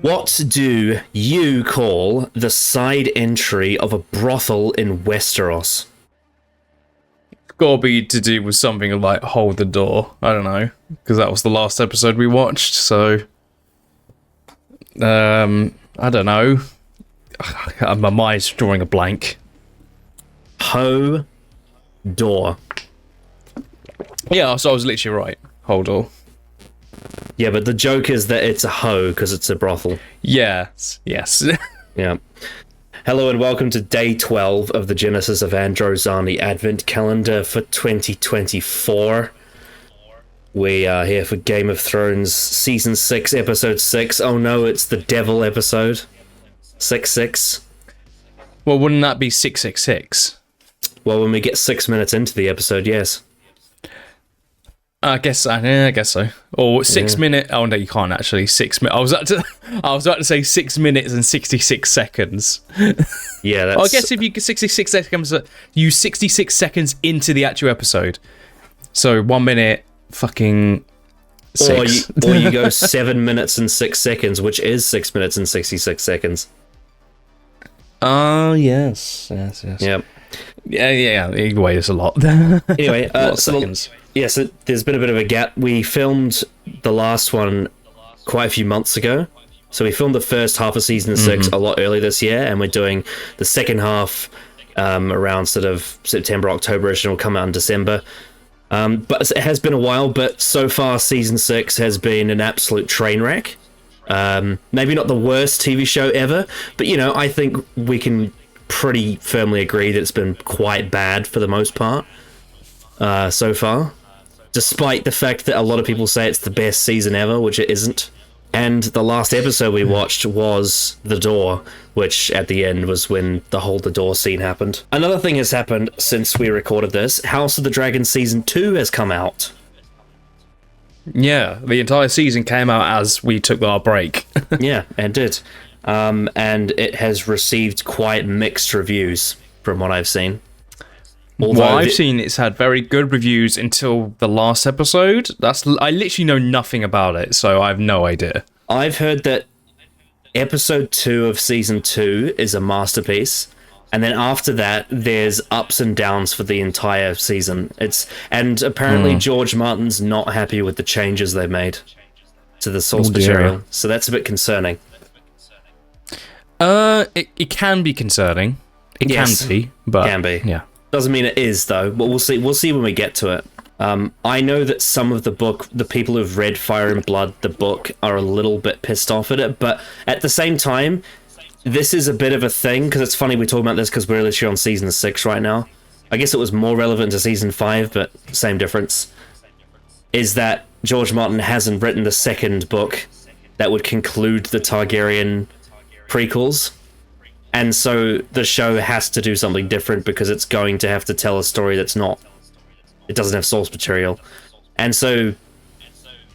What do you call the side entry of a brothel in Westeros? Gotta be to do with something like hold the door. I don't know, because that was the last episode we watched. So, I don't know. My mind's drawing a blank. Ho door. Yeah, so I was literally right. Hold door. Yeah, but the joke is that it's a hoe because it's a brothel. Yes. Yeah. Hello and welcome to day 12 of the Genesis of Androzani Advent Calendar for 2024. We are here for Game of Thrones Season 6, Episode 6. Oh no, it's the devil episode. 6-6. Well, wouldn't that be 666? Well, when we get 6 minutes into the episode, yes. I guess so. Or 6 minute. Oh no, you can't actually. 6 minutes. I was about to say 6 minutes and 66 seconds. Yeah, that's... I guess if you get 66 seconds, you 66 seconds into the actual episode. So 1 minute, fucking 6. Or you go 7 minutes and 6 seconds, which is 6 minutes and 66 seconds. Oh, yes. Yep. Yeah. Either way, it's a lot. Anyway, a lot of seconds. Yeah, so there's been a bit of a gap. We filmed the last one quite a few months ago. So we filmed the first half of season 6 a lot earlier this year, and we're doing the second half around sort of September, October-ish, and it'll come out in December. But it has been a while, but so far season 6 has been an absolute train wreck. Maybe not the worst TV show ever, but you know, I think we can pretty firmly agree that it's been quite bad for the most part so far. Despite the fact that a lot of people say it's the best season ever, which it isn't. And the last episode we watched was The Door, which at the end was when the Hold the Door scene happened. Another thing has happened since we recorded this. House of the Dragon Season 2 has come out. Yeah, the entire season came out as we took our break. Yeah, it did. And it has received quite mixed reviews from what I've seen. Although what I've seen, it's had very good reviews until the last episode. I literally know nothing about it, so I have no idea. I've heard that episode 2 of season 2 is a masterpiece, and then after that, there's ups and downs for the entire season. And apparently George Martin's not happy with the changes they made to the source material, so that's a bit concerning. It can be concerning. It can be, but can be. Yeah. Doesn't mean it is, though, but we'll see. We'll see when we get to it. I know that some of the people who've read Fire and Blood, the book, are a little bit pissed off at it, but at the same time, this is a bit of a thing, because it's funny we talk about this because we're literally on season 6 right now. I guess it was more relevant to season 5, but same difference. Is that George Martin hasn't written the second book that would conclude the Targaryen prequels. And so the show has to do something different because it's going to have to tell a story that's not... It doesn't have source material. And so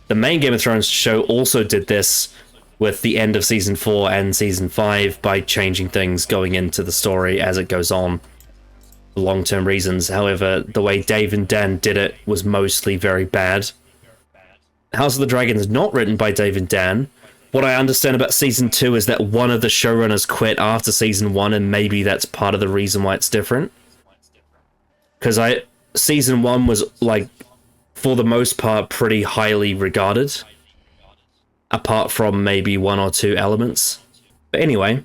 the main Game of Thrones show also did this with the end of Season 4 and Season 5 by changing things going into the story as it goes on for long-term reasons. However, the way Dave and Dan did it was mostly very bad. House of the Dragon is not written by Dave and Dan. What I understand about Season 2 is that one of the showrunners quit after Season 1, and maybe that's part of the reason why it's different. Because Season 1 was, like, for the most part, pretty highly regarded. Apart from maybe 1 or 2 elements. But anyway,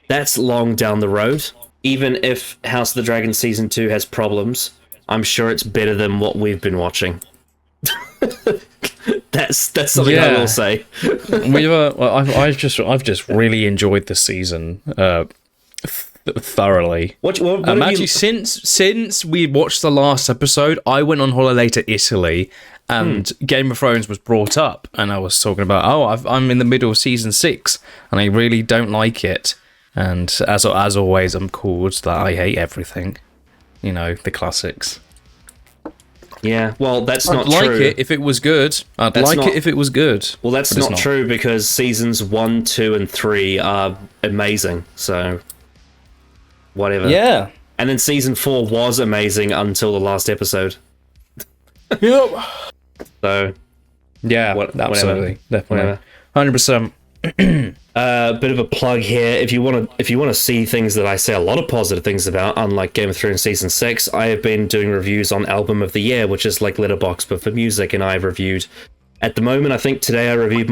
that's long down the road. Even if House of the Dragon Season 2 has problems, I'm sure it's better than what we've been watching. That's something I will say. I've just really enjoyed this season thoroughly. What actually, since we watched the last episode, I went on holiday to Italy, and Game of Thrones was brought up, and I was talking about, I'm in the middle of season 6, and I really don't like it. And as always, I'm called that I hate everything. You know, the classics. Yeah, well, that's not true. I'd like it if it was good. Well, that's not true because seasons 1, 2, and 3 are amazing. So, whatever. Yeah. And then season 4 was amazing until the last episode. Yep. So, Yeah, absolutely, definitely, 100%. Bit of a plug here. If you want to see things that I say a lot of positive things about, unlike Game of Thrones season 6, I have been doing reviews on Album of the Year, which is like Letterboxd but for music, and I've reviewed. At the moment, I think today I reviewed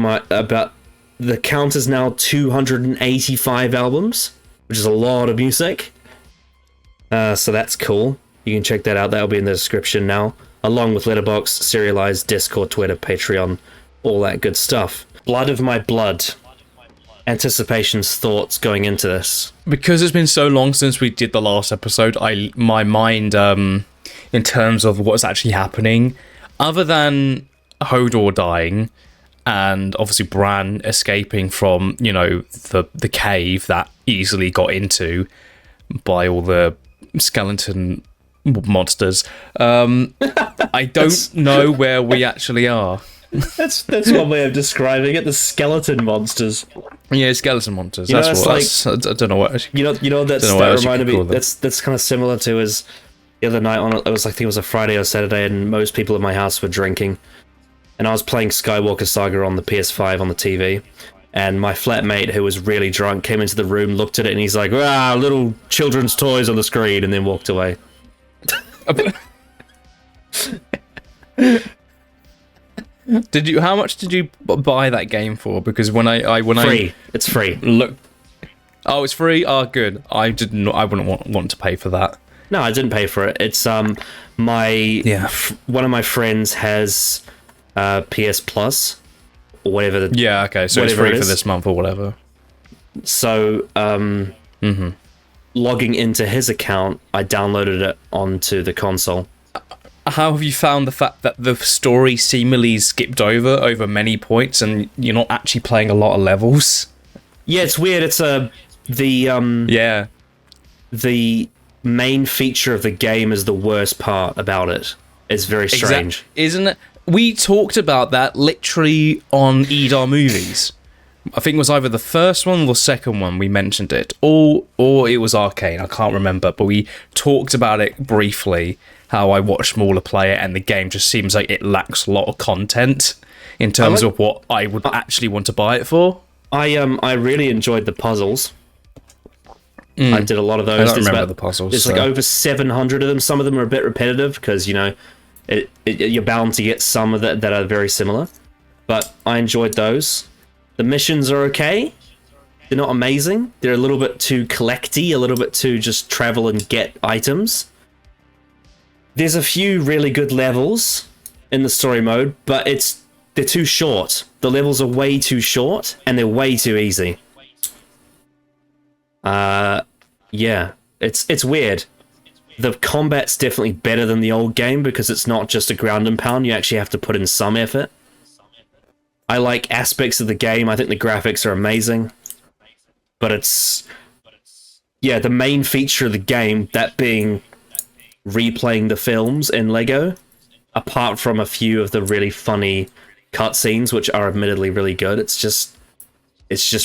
the count is now 285 albums, which is a lot of music. So that's cool. You can check that out. That'll be in the description now, along with Letterboxd, Serialized, Discord, Twitter, Patreon, all that good stuff. Blood of my blood. Anticipations, thoughts going into this. Because it's been so long since we did the last episode, my mind, in terms of what's actually happening, other than Hodor dying, and obviously Bran escaping from, the cave that easily got into by all the skeleton monsters, I don't know where we actually are. That's one way of describing it. The skeleton monsters. Yeah, skeleton monsters. That's what. I don't know what. That reminded me. That's kind of similar to as the other night I think it was a Friday or Saturday, and most people in my house were drinking, and I was playing Skywalker Saga on the PS5 on the TV, and my flatmate, who was really drunk, came into the room, looked at it, and he's like, little children's toys on the screen, and then walked away. How much did you buy that game for? Because it's free. Look, it's free. Oh, good. I wouldn't want to pay for that. No, I didn't pay for it. It's one of my friends has PS Plus or whatever. Okay. So it's free for this month or whatever. So logging into his account, I downloaded it onto the console. How have you found the fact that the story seemingly skipped over many points, and you're not actually playing a lot of levels? Yeah, it's weird. It's the main feature of the game is the worst part about it. It's very strange, isn't it? We talked about that literally on EDAR Movies. I think it was either the first one or the second one we mentioned it, or it was Arcane. I can't remember, but we talked about it briefly. How I watched Smaller play it, and the game just seems like it lacks a lot of content in terms of what I would actually want to buy it for. I really enjoyed the puzzles. I did a lot of those. I don't remember the puzzles. There's like over 700 of them. Some of them are a bit repetitive because you're bound to get some of that are very similar. But I enjoyed those. The missions are okay. They're not amazing. They're a little bit too collecty, a little bit too just travel and get items. There's a few really good levels in the story mode, but they're too short. The levels are way too short, and they're way too easy. It's weird. The combat's definitely better than the old game because it's not just a ground and pound. You actually have to put in some effort. I like aspects of the game. I think the graphics are amazing. But the main feature of the game, that being replaying the films in Lego, apart from a few of the really funny cutscenes, which are admittedly really good, it's just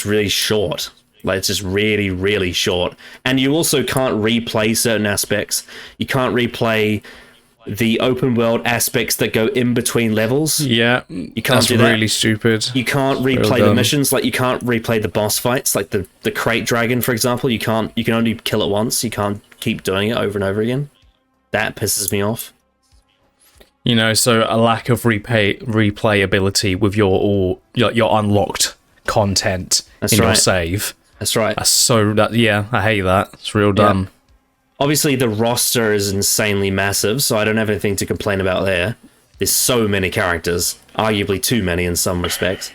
really short. Like, it's just really, really short. And you also can't replay certain aspects. You can't replay the open world aspects that go in between levels. Yeah, you can't do that. That's really stupid. You can't replay the missions. Like, you can't replay the boss fights, like the crate dragon, for example. You can only kill it once. You can't keep doing it over and over again. That pisses me off. So a lack of replayability with your unlocked content your save. That's right. I hate that. It's real dumb. Yeah. Obviously, the roster is insanely massive, so I don't have anything to complain about there. There's so many characters, arguably too many in some respects.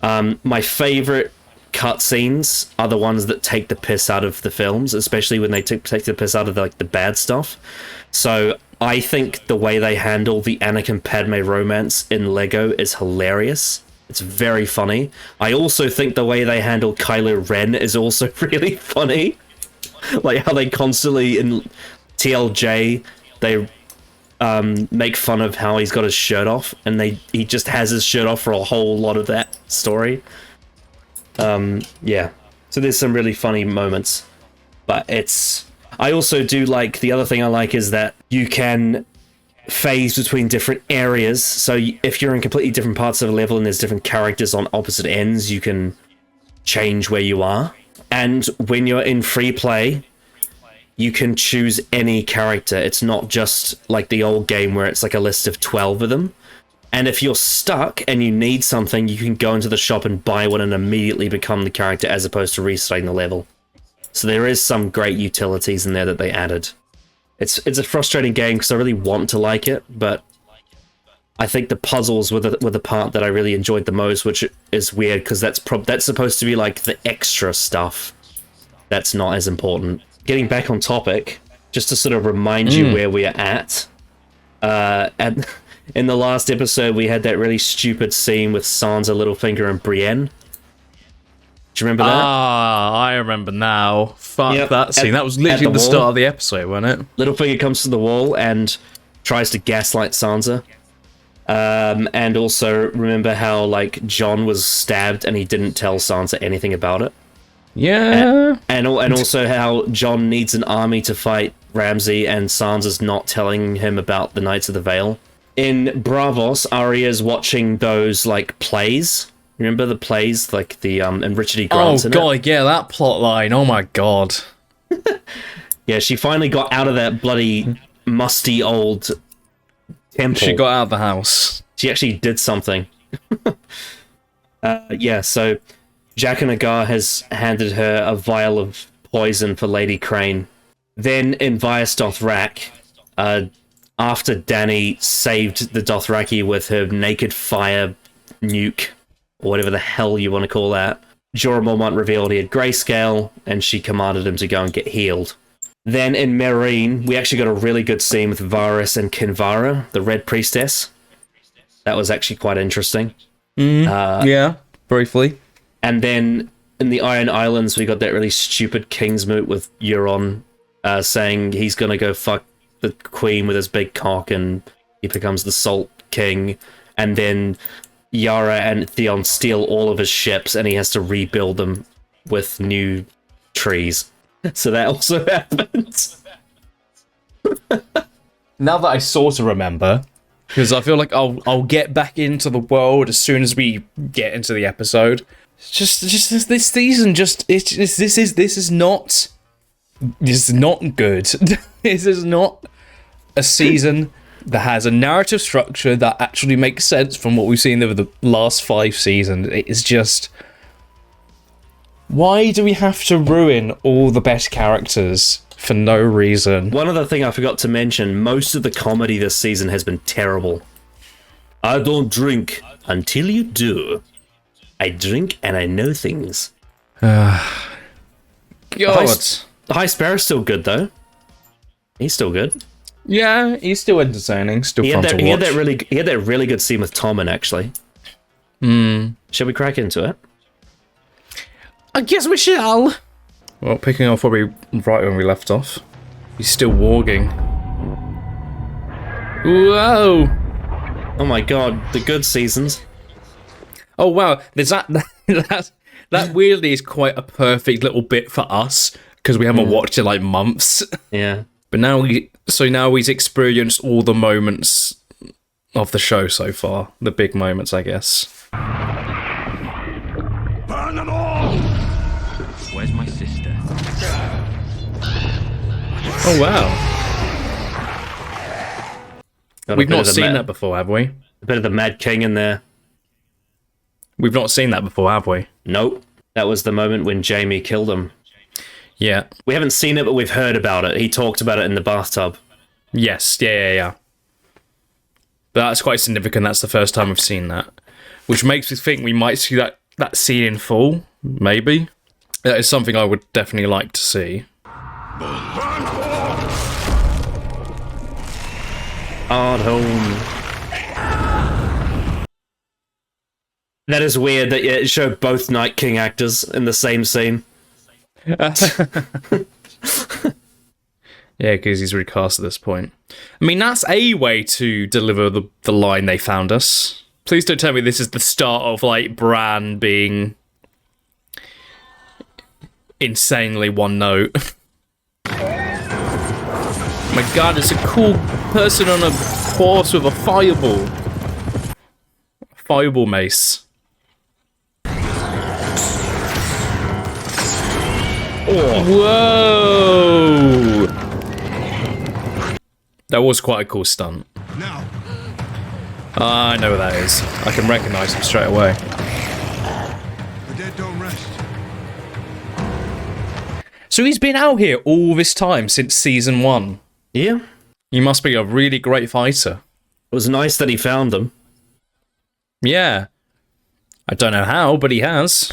My favorite cutscenes are the ones that take the piss out of the films, especially when they take the piss out of the bad stuff. So I think the way they handle the Anakin Padme romance in Lego is hilarious. It's very funny. I also think the way they handle Kylo Ren is also really funny. Like how they constantly in TLJ they make fun of how he's got his shirt off, and he just has his shirt off for a whole lot of that story. So there's some really funny moments, but it's I also do like, the other thing I like is that you can phase between different areas. So if you're in completely different parts of a level and there's different characters on opposite ends, you can change where you are. And when you're in free play, you can choose any character. It's not just like the old game where it's like a list of 12 of them. And if you're stuck and you need something, you can go into the shop and buy one and immediately become the character as opposed to restarting the level. So there is some great utilities in there that they added. It's a frustrating game because I really want to like it, but I think the puzzles were the part that I really enjoyed the most, which is weird because that's supposed to be like the extra stuff that's not as important. Getting back on topic, just to sort of remind you where we are at, and in the last episode we had that really stupid scene with Sansa, Littlefinger, and Brienne. Do you remember that? Ah, I remember now. Fuck Yep. that scene. That was literally the start of the episode, wasn't it? Littlefinger comes to the wall and tries to gaslight Sansa. And also remember how like Jon was stabbed and he didn't tell Sansa anything about it. Yeah. And also how Jon needs an army to fight Ramsay and Sansa's not telling him about the Knights of the Vale. In Bravos, Arya's watching those like plays. Remember the plays, like the and Richard E. Grant's Oh in god, yeah, that plot line. Oh my god. Yeah, she finally got out of that bloody musty old temple. She got out of the house. She actually did something. Yeah, so Jaqen H'ghar has handed her a vial of poison for Lady Crane. Then in Vaes Dothrak, after Dany saved the Dothraki with her naked fire nuke, or whatever the hell you want to call that, Jorah Mormont revealed he had grayscale, and she commanded him to go and get healed. Then in Meereen, we actually got a really good scene with Varys and Kinvara, the Red Priestess. That was actually quite interesting. Yeah, briefly. And then in the Iron Islands, we got that really stupid Kingsmoot with Euron saying he's gonna go fuck the Queen with his big cock, and he becomes the Salt King. And then Yara and Theon steal all of his ships, and he has to rebuild them with new trees. So that also happened. Now that I sort of remember, because I feel like I'll get back into the world as soon as we get into the episode. Just this season, this is not good. This is not a season that has a narrative structure that actually makes sense from what we've seen over the last 5 seasons. It is just, why do we have to ruin all the best characters for no reason? One other thing I forgot to mention, most of the comedy this season has been terrible. I don't drink until you do. I drink and I know things. God. The High Sparrow's still good, though. He's still good. Yeah, he's still entertaining, still fun to watch. He had that really good scene with Tommen, actually. Shall we crack into it? I guess we shall. Well, picking off where right when we left off. He's still warging. Whoa! Oh my god, the good seasons. Oh wow, there's that weirdly is quite a perfect little bit for us because we haven't watched it like months. Yeah. But now he's experienced all the moments of the show so far, the big moments, I guess. Burn them all! Where's my sister? Oh wow. Got a We've bit not of the seen that before, have we? A bit of the Mad King in there. We've not seen that before, have we? Nope. That was the moment when Jaime killed him. Yeah. We haven't seen it, but we've heard about it. He talked about it in the bathtub. Yes, yeah. But that's quite significant. That's the first time we've seen that. Which makes me think we might see that scene in full, maybe. That is something I would definitely like to see. Hard home. That is weird that it showed both Night King actors in the same scene. Yeah, because he's recast at this point. I mean, that's a way to deliver the line they found us. Please don't tell me this is the start of, like, Bran being insanely one note. My god, it's a cool person on a horse with a fireball. Fireball mace. Whoa! That was quite a cool stunt. Now, I know what that is. I can recognize him straight away. the dead don't rest. So he's been out here all this time since season 1. Yeah. He must be a really great fighter. It was nice that he found them. Yeah. I don't know how, but he has.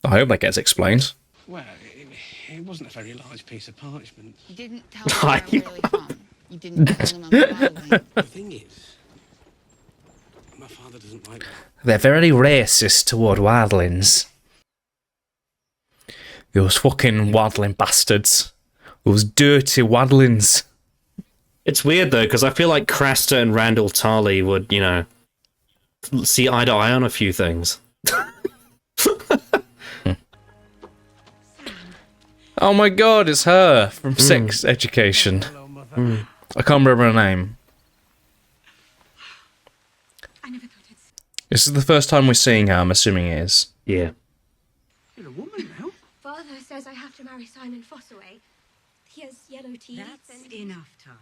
I hope that gets explained. Well, it wasn't a very large piece of parchment. You didn't tell them where I'm really from. You didn't tell them I'm traveling. The thing is, my father doesn't like that. They're very racist toward wildlings. Those fucking wildling bastards. Those dirty wildlings. It's weird though, because I feel like Crasta and Randall Tarley would, you know, see eye to eye on a few things. Oh my god, it's her from Sex Education. Hello, Mother. I can't remember her name. I never thought it's... This is the first time we're seeing her, I'm assuming it is. Yeah. You're a woman now. Father says I have to marry Simon Fossaway. He has yellow teeth. That's and... enough, Tala.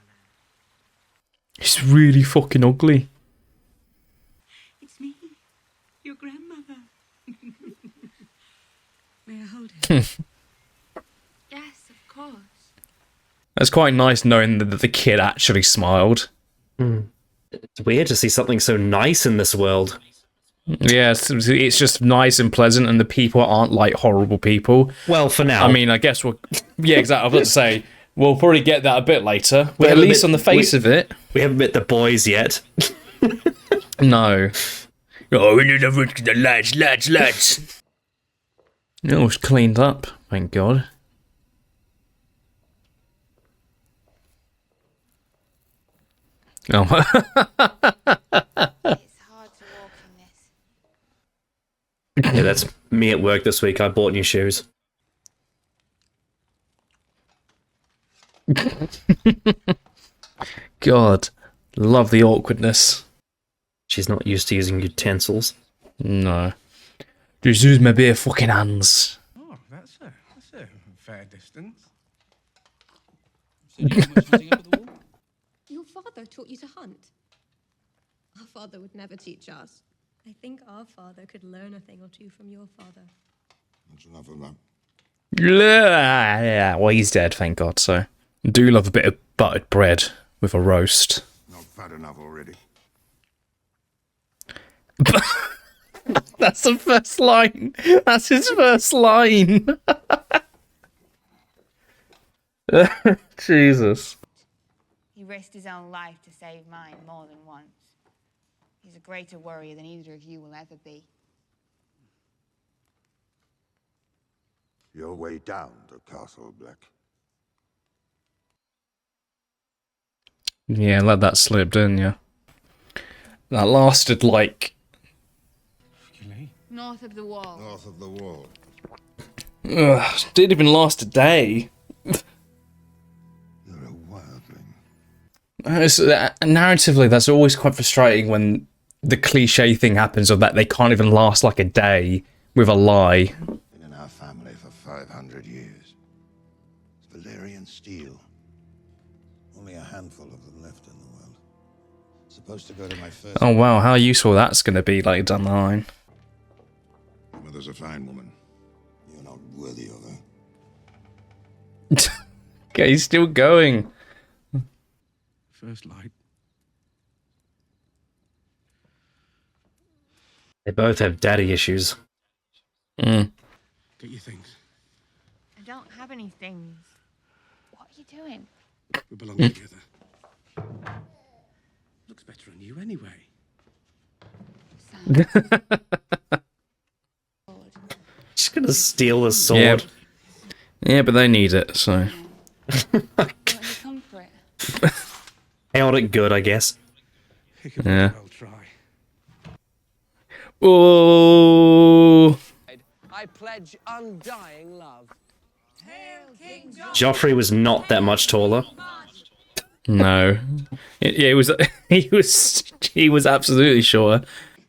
He's really fucking ugly. It's me, your grandmother. May I hold it? Yes, of course. It's quite nice knowing that the kid actually smiled. It's weird to see something so nice in this world. Yeah, it's just nice and pleasant, and the people aren't like horrible people. Well, for now. I mean, I guess we'll... Yeah, exactly. I was about to say, we'll probably get that a bit later. But at haven't least met- on the face of it... we haven't met the boys yet. No. Oh, we need to look at the lads. It was cleaned up, thank God. Oh, It's hard to walk in this. Yeah, that's me at work this week. I bought new shoes. God. Love the awkwardness. She's not used to using utensils. No. Just use my bare fucking hands. Oh, that's a fair distance. Your father taught you to hunt. Our father would never teach us. I think our father could learn a thing or two from your father. That's enough of that. Yeah, well, he's dead, thank God, so. I do love a bit of buttered bread with a roast. Not fat enough already. That's the first line. That's his first line. Jesus. He risked his own life to save mine more than once. He's a greater warrior than either of you will ever be. Your way down to Castle Black. Yeah, let that slip, didn't you? That lasted like... North of the wall. North of the wall. Didn't even last a day. You're a wildling. Narratively, that's always quite frustrating when the cliche thing happens of that they can't even last like a day with a lie. Been in our family for 500 years. It's Valyrian steel. Only a handful of them left in the world. Supposed to go to my first... Oh wow, how useful that's going to be later down the line. Your mother's a fine woman. You're not worthy of her. Okay, he's still going. First light. They both have daddy issues. Mm. Get your things. I don't have any things. What are you doing? We belong together. Looks better on you anyway. Sam. She's gonna steal the sword. Yeah, but they need it, so... Won't you come for it? Held it good, I guess. He could Yeah. well try. Oh, I pledge undying love. Joffrey was not that much taller. No. It was he was absolutely sure.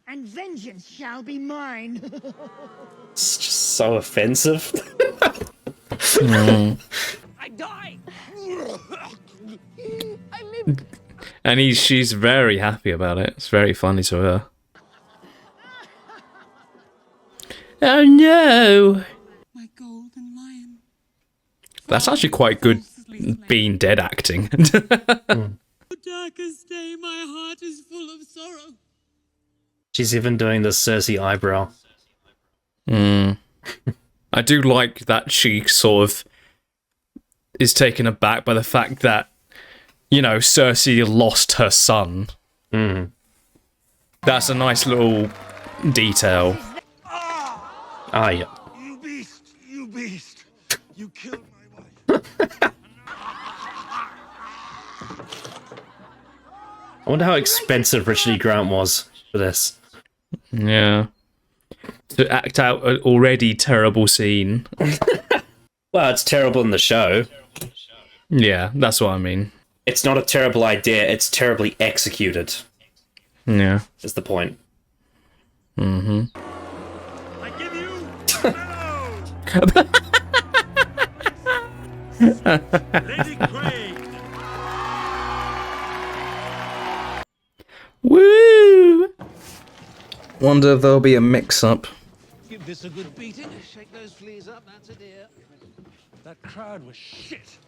And vengeance shall be mine. It's just so offensive. I die. I live. And she's very happy about it. It's very funny to her. Oh no! My golden lion. That's actually quite good being dead acting. Darkest day, my heart is full of sorrow. She's even doing the Cersei eyebrow. I do like that she sort of is taken aback by the fact that, you know, Cersei lost her son. That's a nice little detail. Ah, yeah. You beast! You beast! You killed my wife. I wonder how expensive Richard E. Grant was for this. Yeah. To act out an already terrible scene. Well, it's terrible in the show. Yeah, that's what I mean. It's not a terrible idea, it's terribly executed, Yeah. is the point. I give you Lady Craig. Woo! Wonder if there'll be a mix-up. Give this a good beating. Shake those fleas up. That's a dear. That crowd was shit.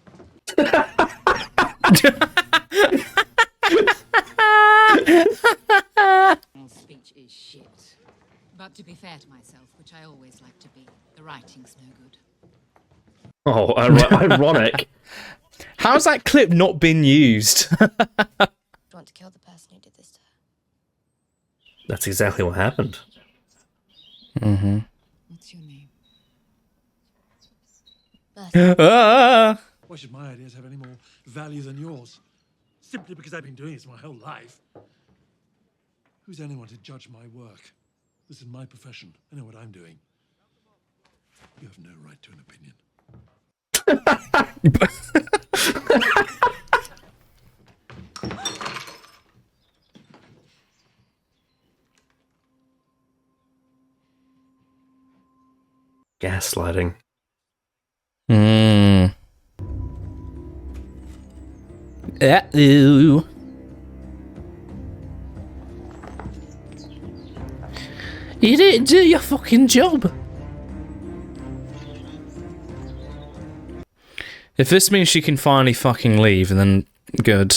Speech is shit. But to be fair to myself, which I always like to be, the writing's no good. Oh, ironic. How's that clip not been used? Do you want to kill the person who did this to her? That's exactly what happened. What's your name? Ah! Why should my ideas have any more value than yours? Simply because I've been doing this my whole life. Who's anyone to judge my work? This is my profession. I know what I'm doing. You have no right to an opinion. Gaslighting. Uh-oh. You didn't do your fucking job. If this means she can finally fucking leave, then good.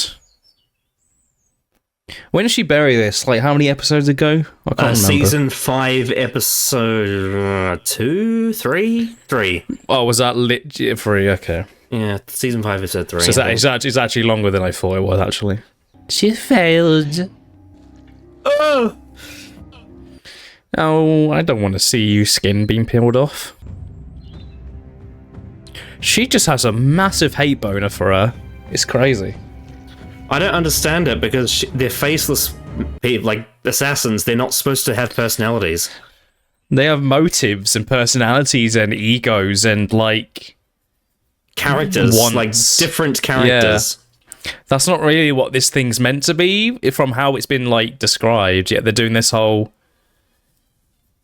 When did she bury this? Like, how many episodes ago? I can't remember. Season 5, episode 2, 3? 3. Oh, was that lit 3? Okay. Yeah, season 5, episode 3. So it's actually longer than I thought it was, actually. She failed. Oh! Oh, I don't want to see you skin being peeled off. She just has a massive hate boner for her. It's crazy. I don't understand it because they're faceless people, like assassins. They're not supposed to have personalities. They have motives and personalities and egos and, like... characters. wants. Like, different characters. Yeah. That's not really what this thing's meant to be, from how it's been, like, described. Yet they're doing this whole...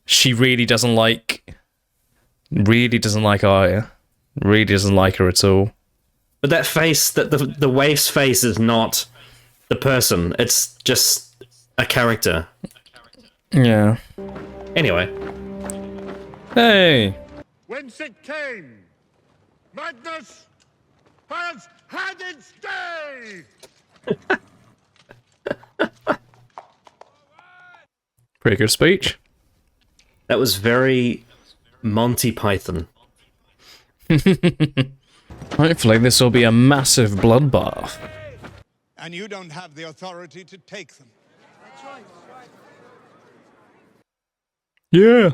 She really doesn't like Arya. Really doesn't like her at all. But that face, the waif's face is not the person. It's just a character. Yeah. Anyway. Hey. Whence it came, madness has had its day. Pretty good speech. That was very Monty Python. Hopefully this will be a massive bloodbath. And you don't have the authority to take them. Yeah.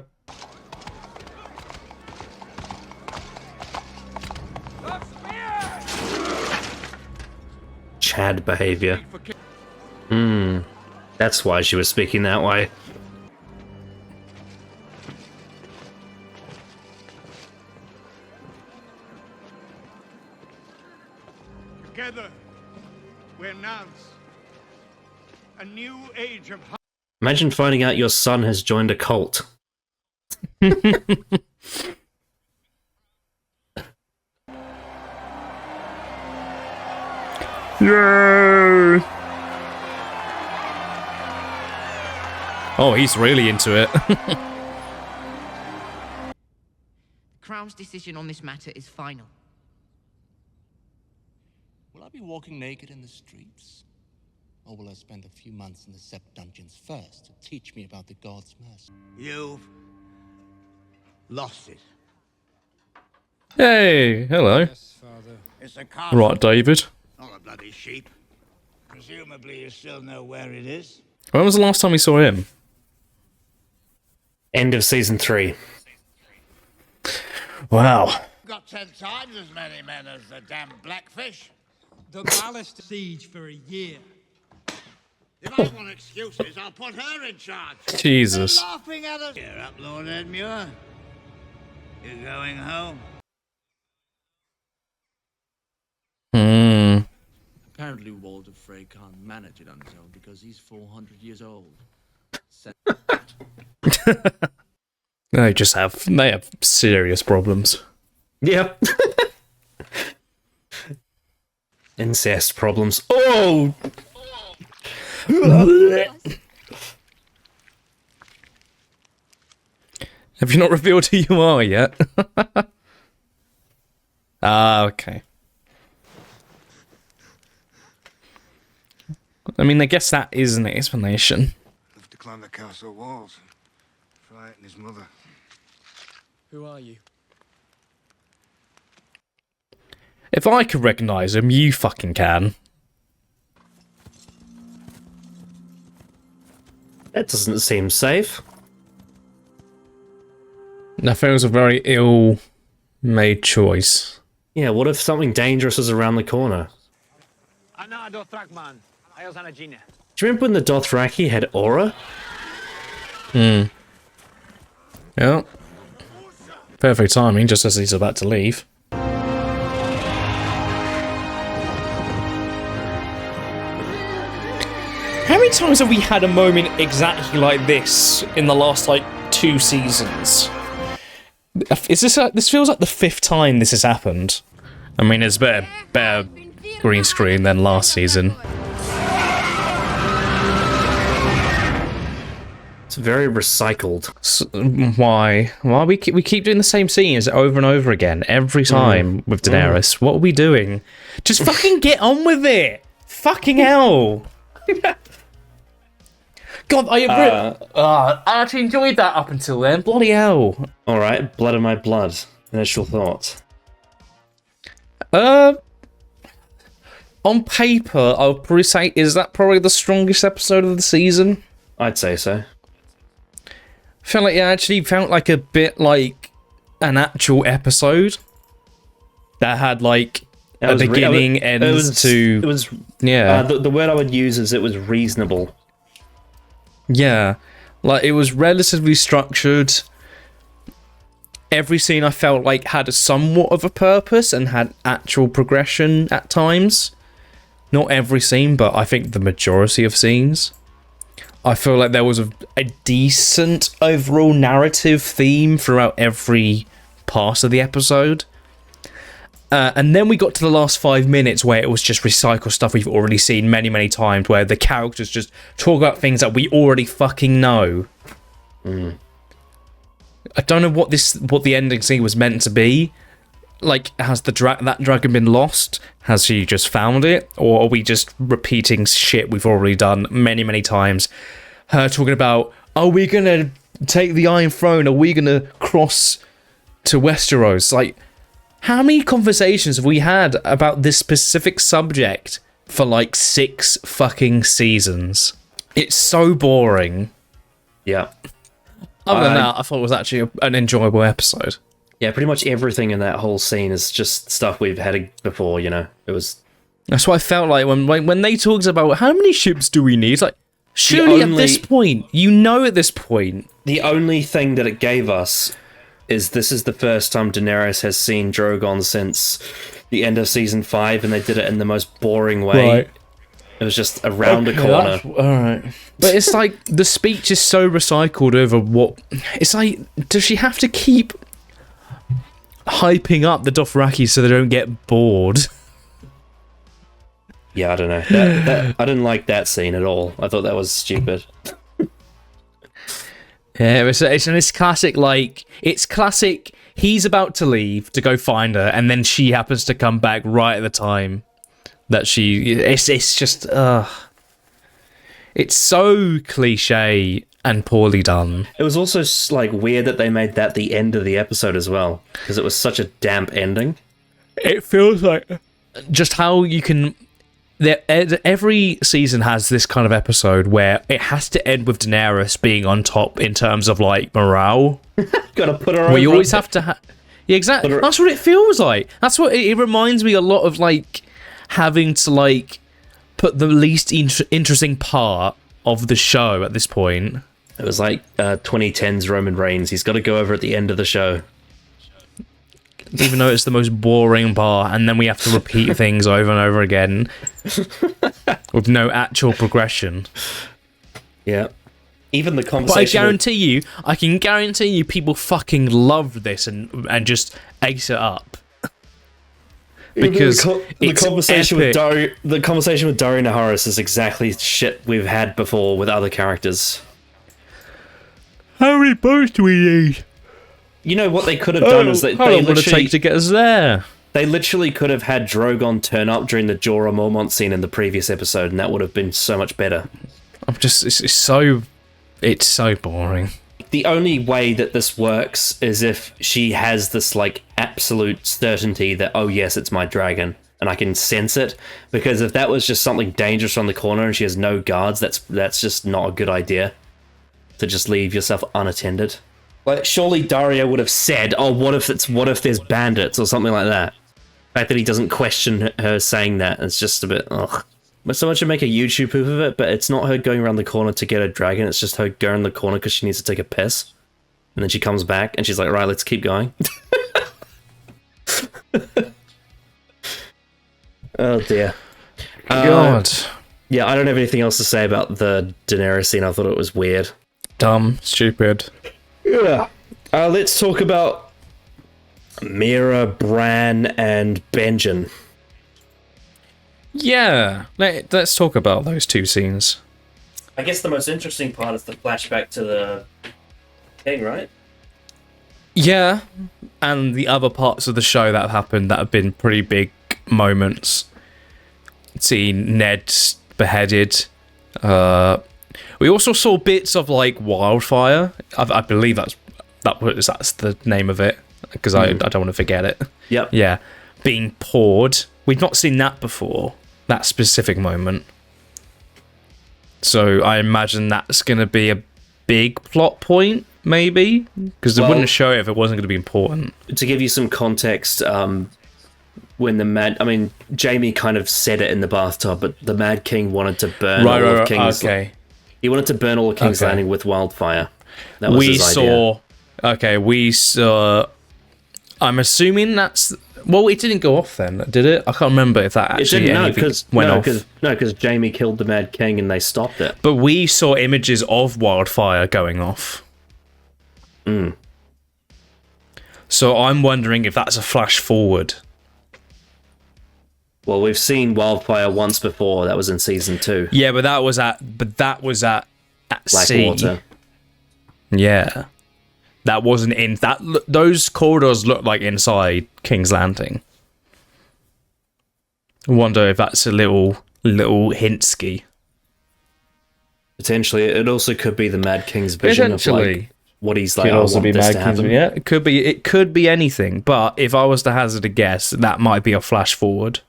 Chad behavior. That's why she was speaking that way. announce a new age of Imagine finding out your son has joined a cult. Yay! Oh, he's really into it. The Crown's decision on this matter is final. Will I be walking naked in the streets? Or will I spend a few months in the Sept dungeons first to teach me about the God's mercy? You've lost it. Hey, hello. Yes, Father. It's a castle, Right, David. not a bloody sheep. Presumably you still know where it is. When was the last time we saw him? End of season 3. Wow. Got 10 times as many men as the damn blackfish. The palace siege for a year. If I want excuses, I'll put her in charge. Jesus. They're laughing at us. Cheer up, Lord Edmure. You're going home. Apparently Walder Frey can't manage it on his own because he's 400 years old. They have serious problems. Yep. Incest problems. Oh! Have you not revealed who you are yet? Ah, okay. I mean, I guess that is an explanation. Have to climb the castle walls and frighten his mother. Who are you? If I could recognise him, you fucking can. That doesn't seem safe. That feels a very ill-made choice. Yeah, what if something dangerous is around the corner? Do you remember when the Dothraki had aura? Yeah. Perfect timing, just as he's about to leave. How many times have we had a moment exactly like this in the last, 2 seasons? Is this feels like the 5th time this has happened. I mean, it's better green screen than last season. It's very recycled. Why? Why we keep doing the same scenes over and over again every time with Daenerys? What are we doing? Just fucking get on with it! Fucking hell! God, I actually enjoyed that up until then. Bloody hell! All right, blood of my blood. Initial thoughts. On paper, I would probably say, is that probably the strongest episode of the season? I'd say so. I felt like it actually felt like a bit like an actual episode that had a beginning, end to. It was. Yeah. The word I would use is it was reasonable. Yeah, it was relatively structured. Every scene I felt like had somewhat of a purpose and had actual progression at times. Not every scene, but I think the majority of scenes. I feel like there was a decent overall narrative theme throughout every part of the episode. And then we got to the last 5 minutes where it was just recycled stuff we've already seen many, many times, where the characters just talk about things that we already fucking know. I don't know what the ending scene was meant to be. Has that dragon been lost? Has she just found it? Or are we just repeating shit we've already done many, many times? Her talking about, are we gonna take the Iron Throne? Are we gonna cross to Westeros? How many conversations have we had about this specific subject for 6 fucking seasons? It's so boring. Yeah. Other than that, I thought it was actually an enjoyable episode. Yeah, pretty much everything in that whole scene is just stuff we've had before, It was... That's what I felt like when they talked about how many ships do we need. Surely at this point, at this point. The only thing that it gave us is this is the first time Daenerys has seen Drogon since the end of season 5, and they did it in the most boring way. Right. It was just around a corner. All right. But it's like the speech is so recycled over what. It's like, does she have to keep hyping up the Dothraki so they don't get bored? Yeah, I don't know. I didn't like that scene at all. I thought that was stupid. Yeah, it's classic. Like, it's classic. He's about to leave to go find her, and then she happens to come back right at the time that she. It's just. It's so cliche and poorly done. It was also like weird that they made that the end of the episode as well, because it was such a damp ending. It feels like just how you can. Every season has this kind of episode where it has to end with Daenerys being on top in terms of like morale. Gotta put her. We always have to. Yeah, exactly. That's what it feels like. That's what it reminds me a lot of, like having to like put the least interesting part of the show at this point. It was like 2010's Roman Reigns. He's got to go over at the end of the show. Even though it's the most boring part, and then we have to repeat things over and over again with no actual progression. Yeah. Even the conversation. But I can guarantee you people fucking loved this and just ate it up. Because the conversation with Dario Naharis is exactly shit we've had before with other characters. How many boats do we need? You know what they could have done is that how long would it take to get us there? They literally could have had Drogon turn up during the Jorah Mormont scene in the previous episode, and that would have been so much better. It's so boring. The only way that this works is if she has this like absolute certainty that, oh yes, it's my dragon, and I can sense it. Because if that was just something dangerous on the corner and she has no guards, that's just not a good idea. To just leave yourself unattended. Like, surely Dario would have said, oh, what if there's bandits or something like that. The fact that he doesn't question her saying that, it's just a bit, ugh. But someone should make a YouTube proof of it, but it's not her going around the corner to get a dragon, it's just her going in the corner because she needs to take a piss. And then she comes back and she's like, right, let's keep going. Oh dear. God. Yeah, I don't have anything else to say about the Daenerys scene. I thought it was weird. Dumb. Stupid. Yeah. Let's talk about Mira, Bran, and Benjen. Yeah, let's talk about those two scenes. I guess the most interesting part is the flashback to the king, right? Yeah, and the other parts of the show that have happened that have been pretty big moments. Seeing Ned beheaded. We also saw bits of like wildfire. I believe that's the name of it because I don't want to forget it. Yep. Yeah, being poured. We've not seen that before. That specific moment. So I imagine that's going to be a big plot point, maybe, because they wouldn't show it if it wasn't going to be important. To give you some context, when Jaime kind of said it in the bathtub, but the Mad King wanted to burn all of King's. Okay. He wanted to burn all of King's Landing with wildfire. That was his idea. We saw. I'm assuming that's. Well, it didn't go off then, did it? I can't remember if that actually went off. Because Jaime killed the Mad King and they stopped it. But we saw images of wildfire going off. So I'm wondering if that's a flash forward. Well, we've seen wildfire once before. That was in season 2. Yeah, but that was at Blackwater. sea. Yeah. That wasn't in that. Those corridors look like inside King's Landing. I wonder if that's a little hintsky. Potentially, it also could be the Mad King's vision of like what he's like. Could also be Mad King's. Yeah, it could be. It could be anything. But if I was to hazard a guess, that might be a flash forward.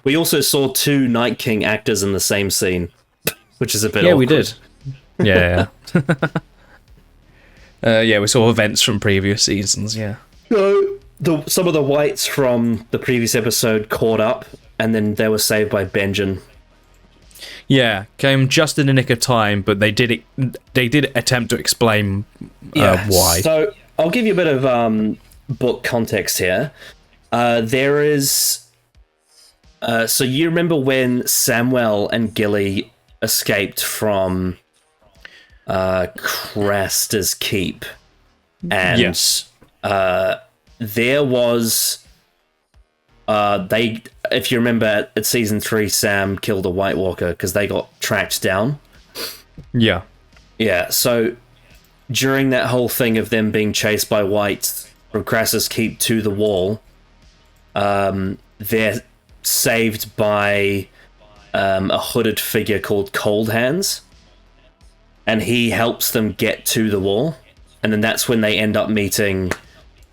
We also saw 2 Night King actors in the same scene, which is a bit. Yeah, awkward. we did. Yeah. We saw events from previous seasons, yeah. So, some of the whites from the previous episode caught up, and then they were saved by Benjen. Yeah, came just in the nick of time, but they did attempt to explain why. So, I'll give you a bit of book context here. There is So you remember when Samuel and Gilly escaped from Craster's Keep, and Yes. there was if you remember at season 3, Sam killed a White Walker because they got tracked down. Yeah. Yeah, so during that whole thing of them being chased by Whites from Craster's Keep to the wall, they're saved by a hooded figure called Cold Hands, and he helps them get to the wall, and then that's when they end up meeting,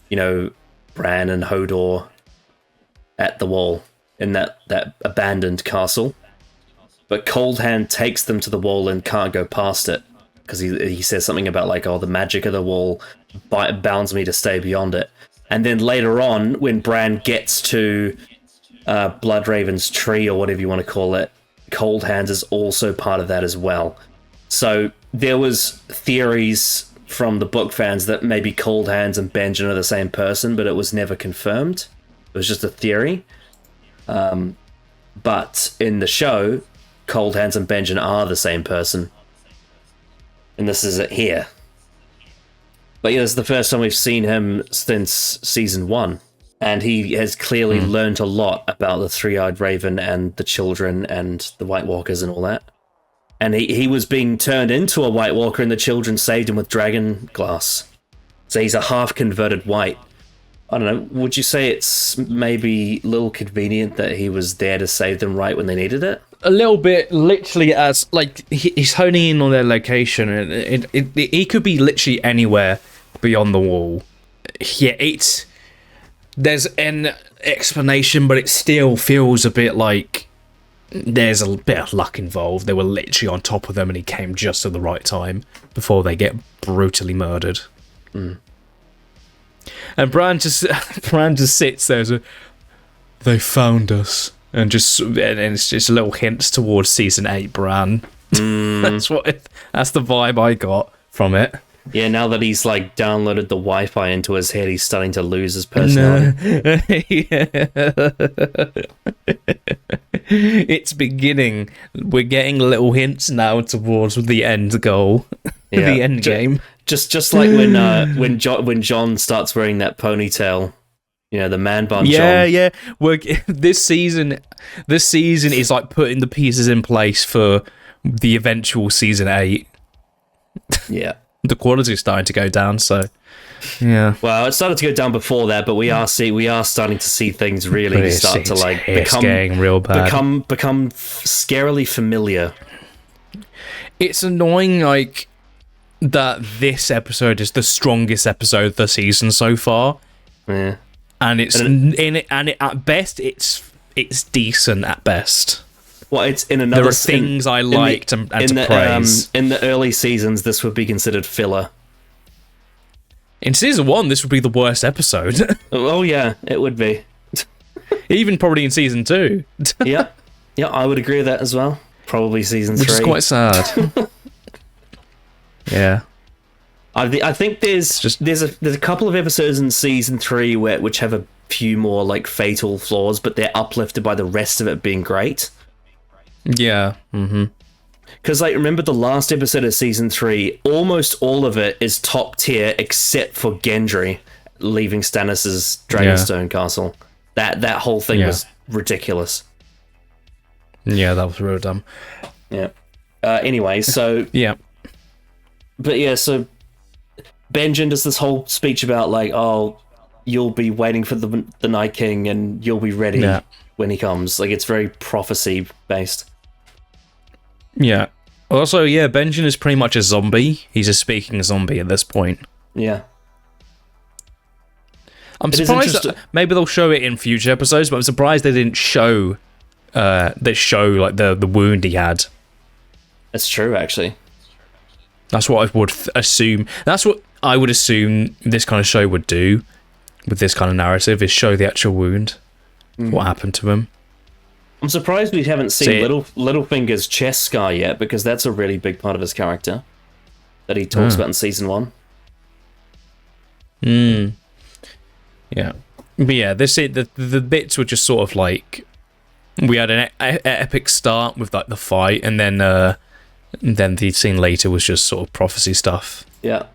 Bran and Hodor at the wall in that abandoned castle. But Cold Hand takes them to the wall and can't go past it because he says something about like, oh, the magic of the wall bounds me to stay beyond it. And then later on, when Bran gets to Bloodraven's tree or whatever you want to call it, Cold Hands is also part of that as well. So there was theories from the book fans that maybe Cold Hands and Benjen are the same person, but it was never confirmed. It was just a theory. But in the show, Cold Hands and Benjen are the same person. And this is it here. But yeah, this is the first time we've seen him since season 1. And he has clearly learned a lot about the Three-Eyed Raven and the children and the White Walkers and all that. And he was being turned into a White Walker and the children saved him with dragon glass. So he's a half-converted white. I don't know, would you say it's maybe a little convenient that he was there to save them right when they needed it? A little bit, literally, as like he's honing in on their location, and he could be literally anywhere beyond the wall. Yeah, there's an explanation, but it still feels a bit like there's a bit of luck involved. They were literally on top of them, and he came just at the right time before they get brutally murdered. And Bran just sits there. They found us. And it's just little hints towards season 8 Bran. That's the vibe I got from it. Yeah, now that he's like downloaded the Wi-Fi into his head, he's starting to lose his personality. It's beginning. We're getting little hints now towards the end goal, the end game. Just like when John starts wearing that ponytail. The man bun. Yeah. This season is like putting the pieces in place for the eventual season 8. Yeah. The quality is starting to go down, so yeah. Well, it started to go down before that, but we are starting to see things really start to like become real bad. Become scarily familiar. It's annoying, like that. This episode is the strongest episode of the season so far. Yeah. And at best, it's decent at best. Well, it's in another. There are things I liked and to praise. In the early seasons, this would be considered filler. In season 1, this would be the worst episode. Oh yeah, it would be. Even probably in season 2. Yeah, I would agree with that as well. Probably season 3, which is quite sad. Yeah. I think there's a couple of episodes in season 3 which have a few more like fatal flaws, but they're uplifted by the rest of it being great. Yeah. Because like remember the last episode of season 3, almost all of it is top tier except for Gendry leaving Stannis' Dragonstone Castle. That whole thing was ridiculous. Yeah, that was real dumb. Yeah. Anyway, so yeah. But yeah, so Benjen does this whole speech about like, oh, you'll be waiting for the Night King and you'll be ready when he comes. Like it's very prophecy based. Yeah. Also, yeah, Benjen is pretty much a zombie. He's a speaking zombie at this point. Yeah. I'm surprised that maybe they'll show it in future episodes, but I'm surprised they didn't show like the wound he had. That's true, actually. That's what I would assume. That's what I would assume this kind of show would do with this kind of narrative, is show the actual wound. What happened to him. I'm surprised we haven't seen Littlefinger's chest scar yet, because that's a really big part of his character that he talks about in season 1. Yeah. But yeah, the bits were just sort of like We had an epic start with like the fight, and then the scene later was just sort of prophecy stuff. Yeah.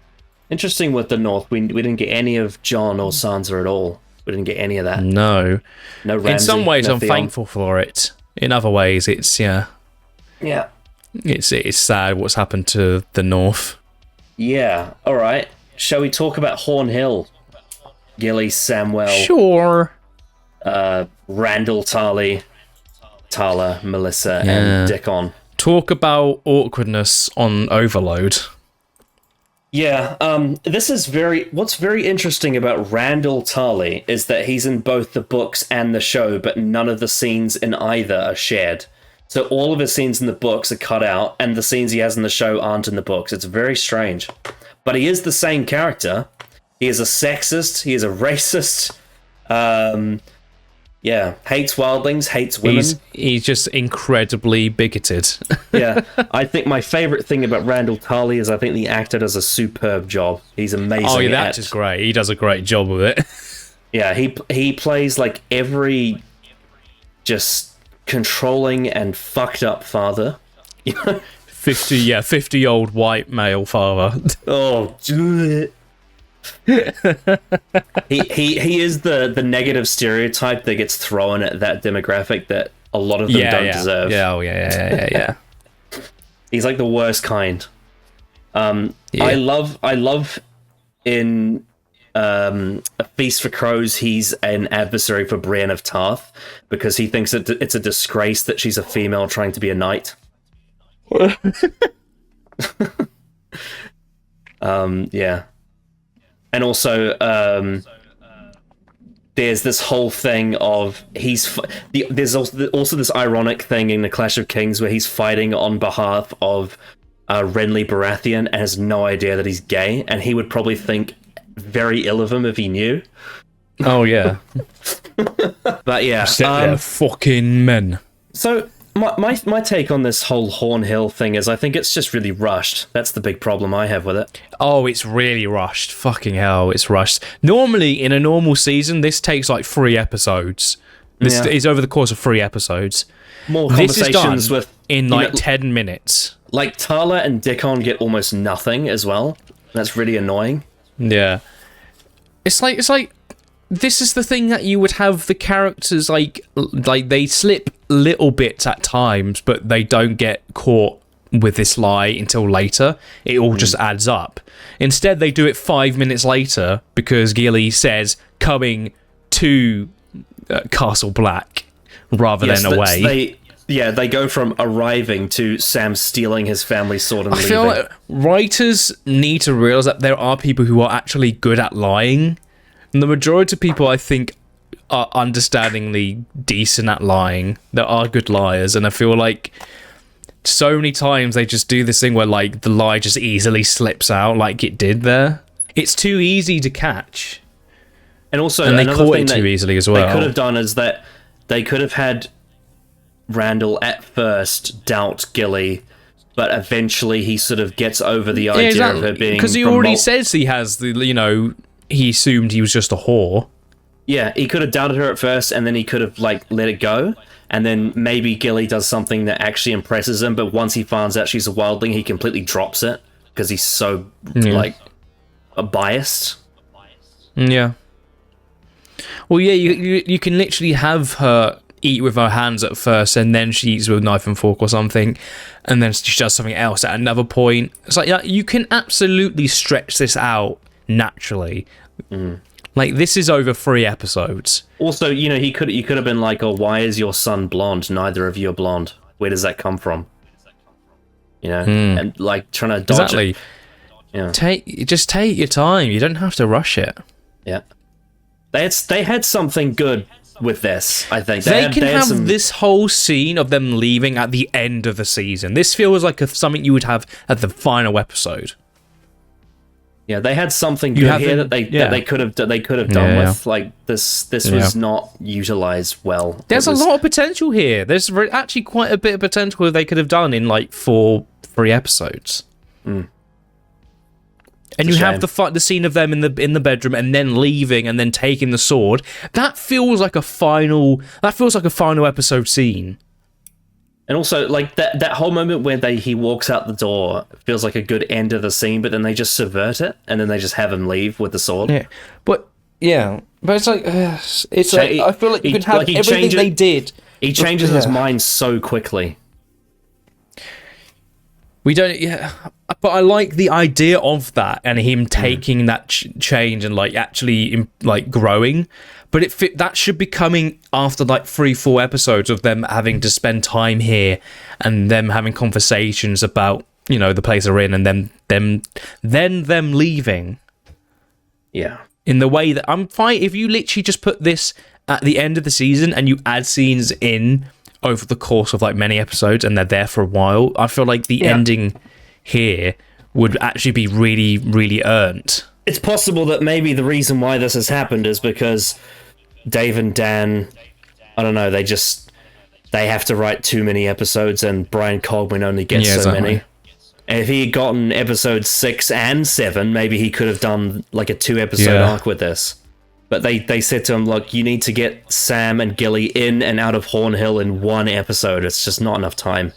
Interesting with the North, we didn't get any of Jon or Sansa at all. We didn't get any of that. No. No Ramsay, in some ways, no I'm Theon. thankful for it. In other ways, it's Yeah. it's sad what's happened to the North. Yeah. All right. Shall we talk about Horn Hill? Gilly, Samwell. Sure. Randall, Tarly, Tala, Melissa, Yeah. and Dickon. Talk about awkwardness on Overload. Yeah, this is what's very interesting about Randall Tarly is that he's in both the books and the show, but none of the scenes in either are shared. So all of his scenes in the books are cut out, and the scenes he has in the show aren't in the books. It's very strange. But he is the same character. He is a sexist, he is a racist, hates wildlings, hates women. He's just incredibly bigoted. Yeah, I think my favorite thing about Randall Tarly is I think the actor does a superb job. He's amazing. Oh, yeah, that's just great. He does a great job with it. Yeah, he plays like every just controlling and fucked up father. 50-year-old white male father. Oh, he is the negative stereotype that gets thrown at that demographic that a lot of them don't deserve. Yeah. He's like the worst kind. I love in A Feast for Crows, he's an adversary for Brienne of Tarth because he thinks that it's a disgrace that she's a female trying to be a knight. Yeah. And also, there's this whole thing of there's also this ironic thing in the Clash of Kings where he's fighting on behalf of Renly Baratheon and has no idea that he's gay, and he would probably think very ill of him if he knew. Oh yeah. But yeah, they're fucking men. So my take on this whole Horn Hill thing is I think it's just really rushed. That's the big problem I have with it. Oh, it's really rushed. Fucking hell, it's rushed. Normally, in a normal season, this takes like 3 episodes. This is over the course of 3 episodes. More conversations with in like 10 minutes. Like Tala and Dickon get almost nothing as well. That's really annoying. Yeah. It's like this is the thing that you would have the characters like they slip little bits at times, but they don't get caught with this lie until later. It all just adds up. Instead, they do it 5 minutes later because Gilly says coming to Castle Black rather than away. They go from arriving to Sam stealing his family's sword and leaving. I feel like writers need to realize that there are people who are actually good at lying. And the majority of people, I think, are understandingly decent at lying. There are good liars, and I feel like so many times they just do this thing where like the lie just easily slips out, like it did there. It's too easy to catch, and also they caught it too easily as well. They could have done is that they could have had Randall at first doubt Gilly, but eventually he sort of gets over the idea of her being because he already says he has the he assumed he was just a whore. Yeah, he could have doubted her at first, and then he could have like let it go, and then maybe Gilly does something that actually impresses him. But once he finds out she's a wildling, he completely drops it because he's so like biased. Yeah. Well, yeah, you can literally have her eat with her hands at first, and then she eats with a knife and fork or something, and then she does something else at another point. It's like you can absolutely stretch this out naturally. Like this is over 3 episodes. Also, he could have been like, "Oh, why is your son blonde? Neither of you are blonde. Where does that come from?" And like trying to dodge it. Yeah. Just take your time. You don't have to rush it. Yeah. They had something good with this, I think. They can have this whole scene of them leaving at the end of the season. This feels like something you would have at the final episode. Yeah, they had something good here that they could have done with. Like this was not utilized well. There's a lot of potential here. There's actually quite a bit of potential that they could have done in like 3 episodes. And you have the scene of them in the bedroom and then leaving and then taking the sword. That feels like a final episode scene. And also, like, that whole moment where he walks out the door feels like a good end of the scene, but then they just subvert it, and then they just have him leave with the sword. Yeah, but it's like I feel like you can have everything they did. He changes his mind so quickly. We don't, but I like the idea of that and him taking that change and like actually like growing. But that should be coming after like 3-4 episodes of them having to spend time here and them having conversations about, you know, the place they're in, and then them leaving. Yeah. In the way that I'm fine if you literally just put this at the end of the season and you add scenes in over the course of like many episodes and they're there for a while. I feel like the ending here would actually be really, really earned. It's possible that maybe the reason why this has happened is because Dave and Dan, I don't know, they have to write too many episodes and Brian Cogman only gets so many. And if he had gotten episodes 6 and 7, maybe he could have done like a 2-episode arc with this. But they said to him, look, you need to get Sam and Gilly in and out of Hornhill in 1 episode. It's just not enough time.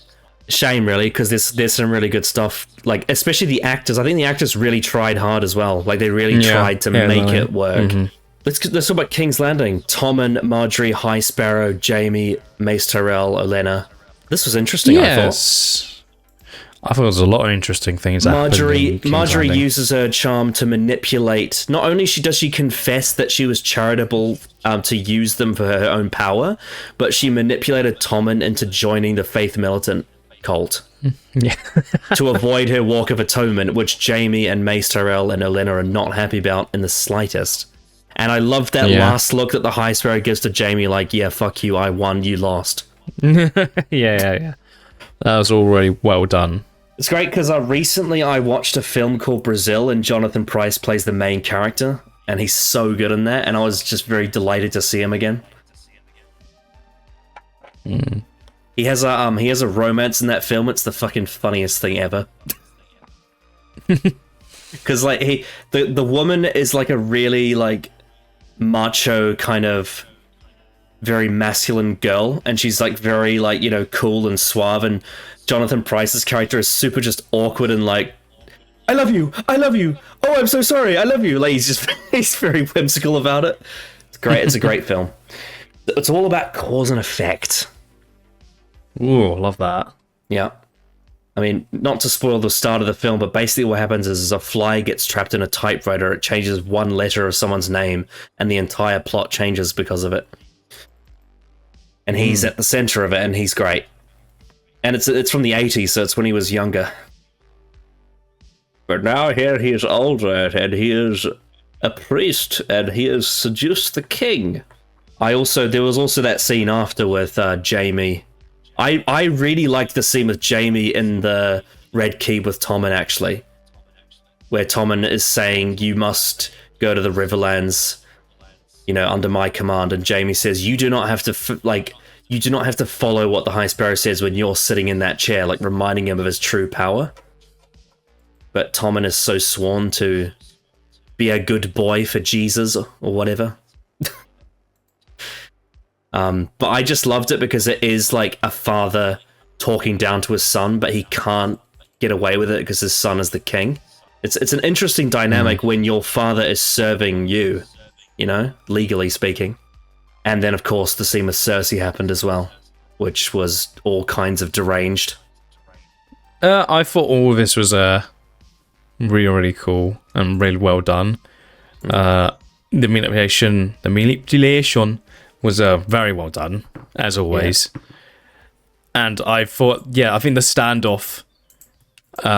Shame, really, because there's some really good stuff. Like, especially the actors. I think the actors really tried hard as well. Like, they really tried to make it work. Mm-hmm. Let's talk about King's Landing. Tommen, Marjorie, High Sparrow, Jaime, Mace Tyrell, Olenna. This was interesting, I thought. I thought there was a lot of interesting things Marjorie uses her charm to manipulate. Not only does she confess that she was charitable to use them for her own power, but she manipulated Tommen into joining the Faith Militant cult. To avoid her Walk of Atonement, which Jaime and Mace Tyrell and Olenna are not happy about in the slightest. And I love that last look that the High Sparrow gives to Jaime, like, yeah, fuck you, I won, you lost. Yeah. That was already well done. It's great because recently I watched a film called Brazil and Jonathan Pryce plays the main character and he's so good in that and I was just very delighted to see him again. He has a romance in that film. It's the fucking funniest thing ever. Because like the woman is like a really like macho kind of very masculine girl and she's like very like, you know, cool and suave, and Jonathan Pryce's character is super just awkward and like, I love you, oh I'm so sorry, I love you. Like he's very whimsical about it. It's great. It's a great film. It's all about cause and effect. Ooh, love that. Yeah. I mean, not to spoil the start of the film, but basically what happens is a fly gets trapped in a typewriter, it changes one letter of someone's name, and the entire plot changes because of it. And he's at the center of it, and he's great. And it's from the 80s, so it's when he was younger. But now here he is older, and he is a priest, and he has seduced the king. There was also that scene after with Jaime. I really liked the scene with Jaime in the Red Keep with Tommen, actually. Where Tommen is saying, you must go to the Riverlands, you know, under my command, and Jaime says, you do not have to, you do not have to follow what the High Sparrow says when you're sitting in that chair, like reminding him of his true power. But Tommen is so sworn to be a good boy for Jesus or whatever. But I just loved it because it is like a father talking down to his son, but he can't get away with it because his son is the king. It's an interesting dynamic when your father is serving you, you know, legally speaking. And then, of course, the scene with Cersei happened as well, which was all kinds of deranged. I thought all of this was really, really cool and really well done. The manipulation was very well done, as always. Yeah. And I thought, I think the standoff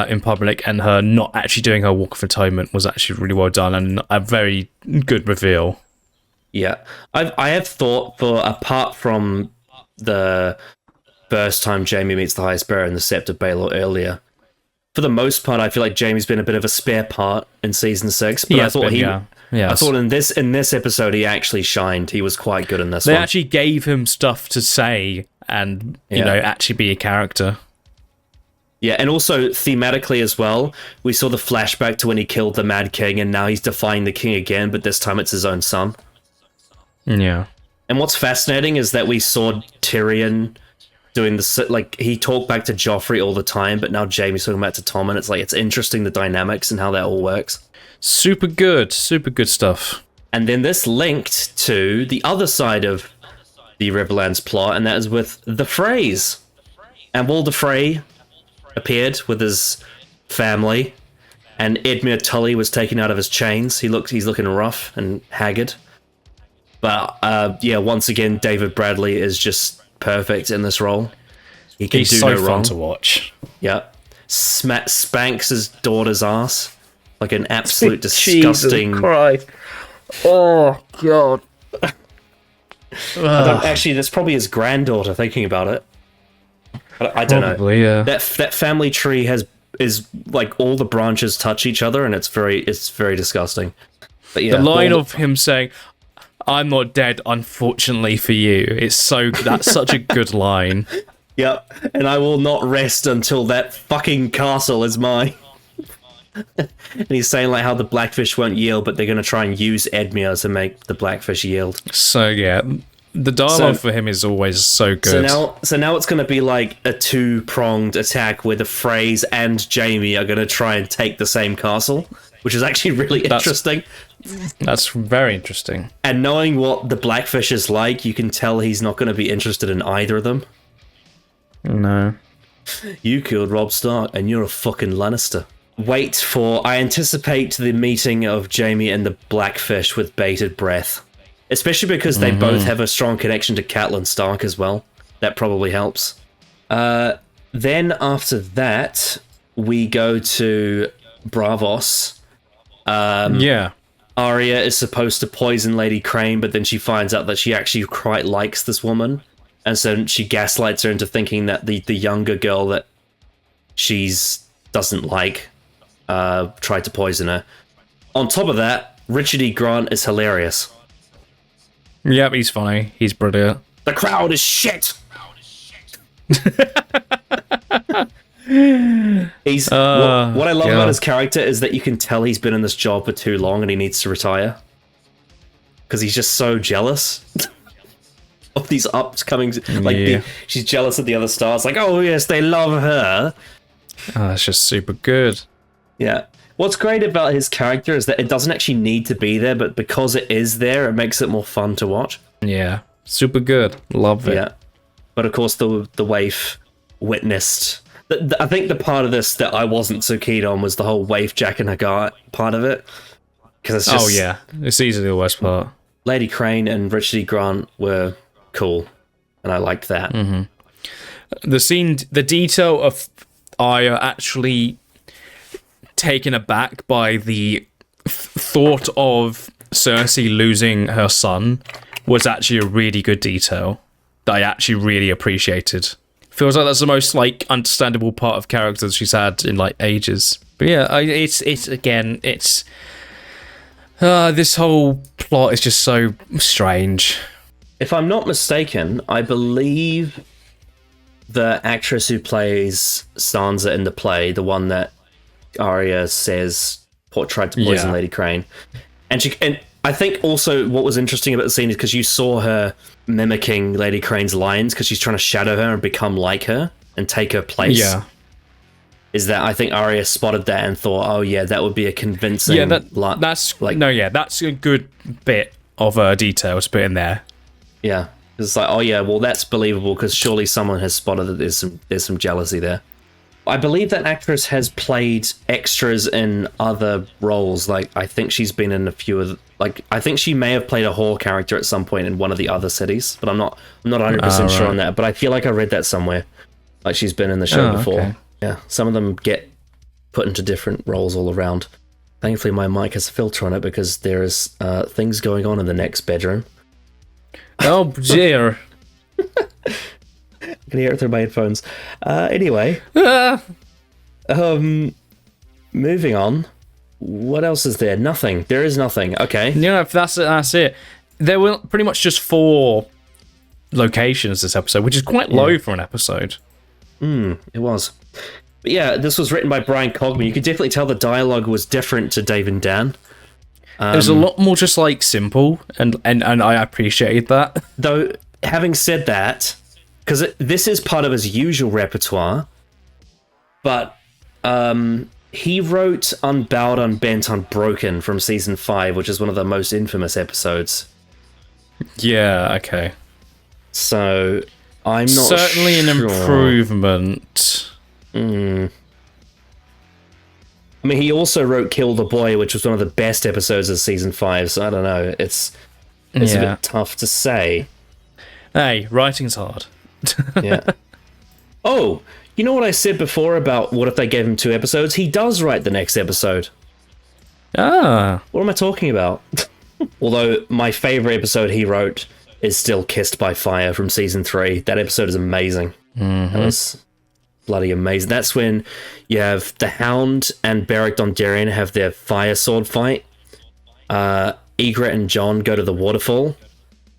in public and her not actually doing her Walk of Atonement was actually really well done and a very good reveal. Yeah, I have thought, apart from the first time Jaime meets the High Sparrow in the Sept of Baelor earlier, for the most part, I feel like Jaime's been a bit of a spare part in season 6. But I thought I thought in this episode he actually shined. He was quite good in this one. They actually gave him stuff to say and you know actually be a character. Yeah, and also thematically as well, we saw the flashback to when he killed the Mad King, and now he's defying the king again, but this time it's his own son. Yeah. And what's fascinating is that we saw Tyrion doing the like he talked back to Joffrey all the time, but now Jaime's talking back to Tom, and it's like it's interesting the dynamics and how that all works. Super good stuff. And then this linked to the other side of the Riverlands plot, and that is with the Freys. And Walder Frey appeared with his family, and Edmure Tully was taken out of his chains. He's looking rough and haggard. But yeah, once again, David Bradley is just perfect in this role. He's do so no fun wrong. to watch. Yeah, spanks his daughter's ass like an absolute disgusting. Jesus Christ. Oh God. Actually, that's probably his granddaughter. Thinking about it, I don't Probably, know. yeah. That family tree is like all the branches touch each other, and it's very disgusting. But yeah, The line of him saying, "I'm not dead, unfortunately for you." That's such a good line. Yep, and I will not rest until that fucking castle is mine. And he's saying like how the Blackfish won't yield, but they're going to try and use Edmure to make the Blackfish yield. So yeah, the dialogue for him is always so good. So now it's going to be like a two-pronged attack where the Freys and Jaime are going to try and take the same castle, which is actually really interesting. That's very interesting. And knowing what the Blackfish is like, you can tell he's not going to be interested in either of them. No. You killed Robb Stark, and you're a fucking Lannister. I anticipate the meeting of Jaime and the Blackfish with bated breath. Especially because they both have a strong connection to Catelyn Stark as well. That probably helps. Then after that, we go to Braavos. Yeah. Arya is supposed to poison Lady Crane, but then she finds out that she actually quite likes this woman. And so she gaslights her into thinking that the younger girl that she's doesn't like tried to poison her. On top of that, Richard E. Grant is hilarious. Yep, he's funny. He's brilliant. The crowd is shit! He's what I love about his character is that you can tell he's been in this job for too long and he needs to retire. Because he's just so jealous of these upcoming... she's jealous of the other stars. Like, oh yes, they love her. Oh, that's just super good. Yeah. What's great about his character is that it doesn't actually need to be there, but because it is there, it makes it more fun to watch. Yeah. Super good. Love it. Yeah. But of course, the waif witnessed... I think the part of this that I wasn't so keen on was the whole waif Jack and Hagar part of it. Because it's just... Oh, yeah. It's easily the worst part. Lady Crane and Richard E. Grant were cool, and I liked that. Mm-hmm. The detail of Arya actually taken aback by the thought of Cersei losing her son was actually a really good detail that I actually really appreciated. Feels like that's the most like understandable part of characters she's had in like ages. But yeah, it's this whole plot is just so strange. If I'm not mistaken, I believe the actress who plays Sansa in the play, the one that Arya says tried to poison Lady Crane, and I think also what was interesting about the scene is because you saw her mimicking Lady Crane's lines because she's trying to shadow her and become like her and take her place. Yeah. Is that I think Arya spotted that and thought, oh yeah, that would be a convincing... Yeah, that's a good bit of detail to put in there. Yeah. It's like, oh yeah, well that's believable because surely someone has spotted that there's some jealousy there. I believe that actress has played extras in other roles. Like, I think she's been in a few of... I think she may have played a whore character at some point in one of the other cities, but I'm not 100% sure on that. But I feel like I read that somewhere. Like, she's been in the show before. Okay. Yeah, some of them get put into different roles all around. Thankfully, my mic has a filter on it because there is things going on in the next bedroom. Oh, dear. I can hear it through my headphones. Anyway. Moving on. What else is there? Nothing. There is nothing. Okay. Yeah, that's it. There were pretty much just 4 locations this episode, which is quite low for an episode. It was. But yeah, this was written by Brian Cogman. You could definitely tell the dialogue was different to Dave and Dan. It was a lot more just like simple, and I appreciated that. Though, having said that, because this is part of his usual repertoire, but he wrote Unbowed, Unbent, Unbroken from season 5, which is one of the most infamous episodes. Yeah, okay. So, I'm not certainly sure. an improvement. I mean, he also wrote Kill the Boy, which was one of the best episodes of season 5, so I don't know. It's a bit tough to say. Hey, writing's hard. Yeah. Oh, you know what I said before about what if they gave him 2 episodes? He does write the next episode. Ah. What am I talking about? Although my favorite episode he wrote is still Kissed by Fire from season 3. That episode is amazing. That was bloody amazing. That's when you have the Hound and Beric Dondarrion have their fire sword fight. Ygritte and Jon go to the waterfall,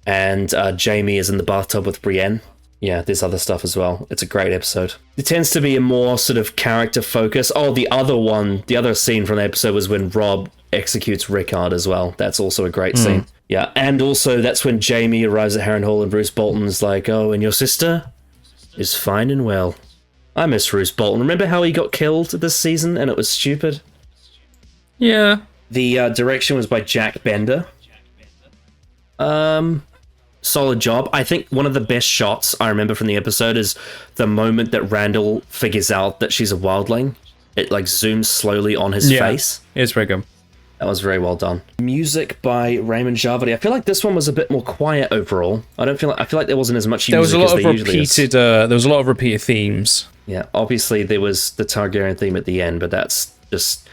and Jaime is in the bathtub with Brienne. Yeah, there's other stuff as well. It's a great episode. It tends to be a more sort of character focus. Oh, the other scene from the episode was when Robb executes Rickard as well. That's also a great scene. Yeah, and also that's when Jaime arrives at Harrenhal and Roose Bolton's like, oh, and your sister is fine and well. I miss Roose Bolton. Remember how he got killed this season and it was stupid? Yeah. The direction was by Jack Bender. Solid job. I think one of the best shots I remember from the episode is the moment that Randall figures out that she's a wildling. It like zooms slowly on his face. It's very good. That was very well done. Music by Raymond Javadi. I feel like this one was a bit more quiet overall. I feel like there wasn't as much music as there usually is. There was a lot of repeated themes. Yeah, obviously there was the Targaryen theme at the end, but that's just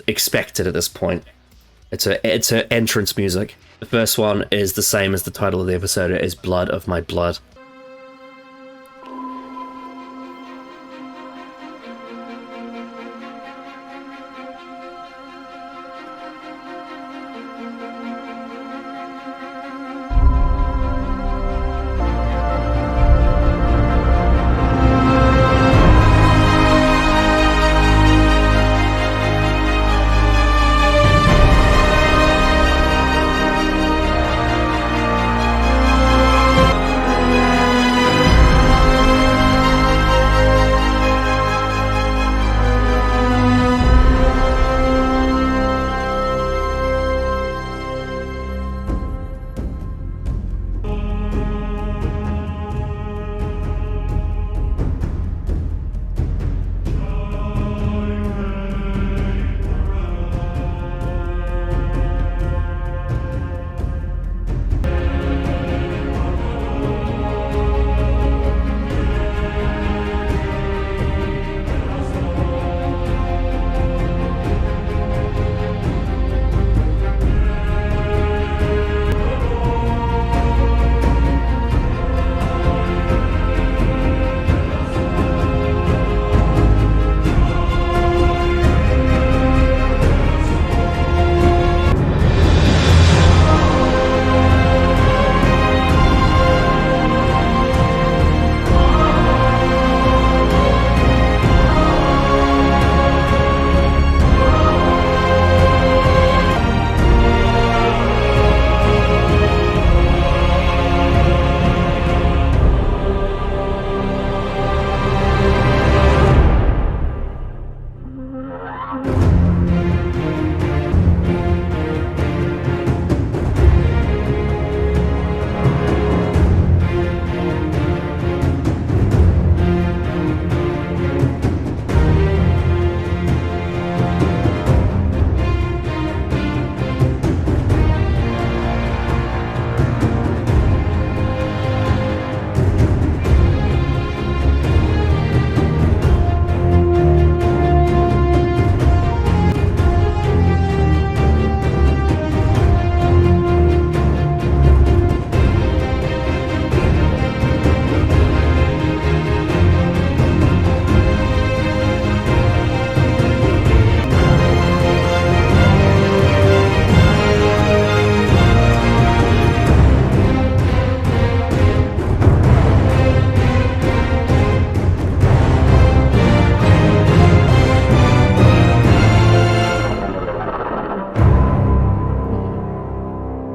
expected at this point. It's a entrance music. The first one is the same as the title of the episode. It is Blood of My Blood.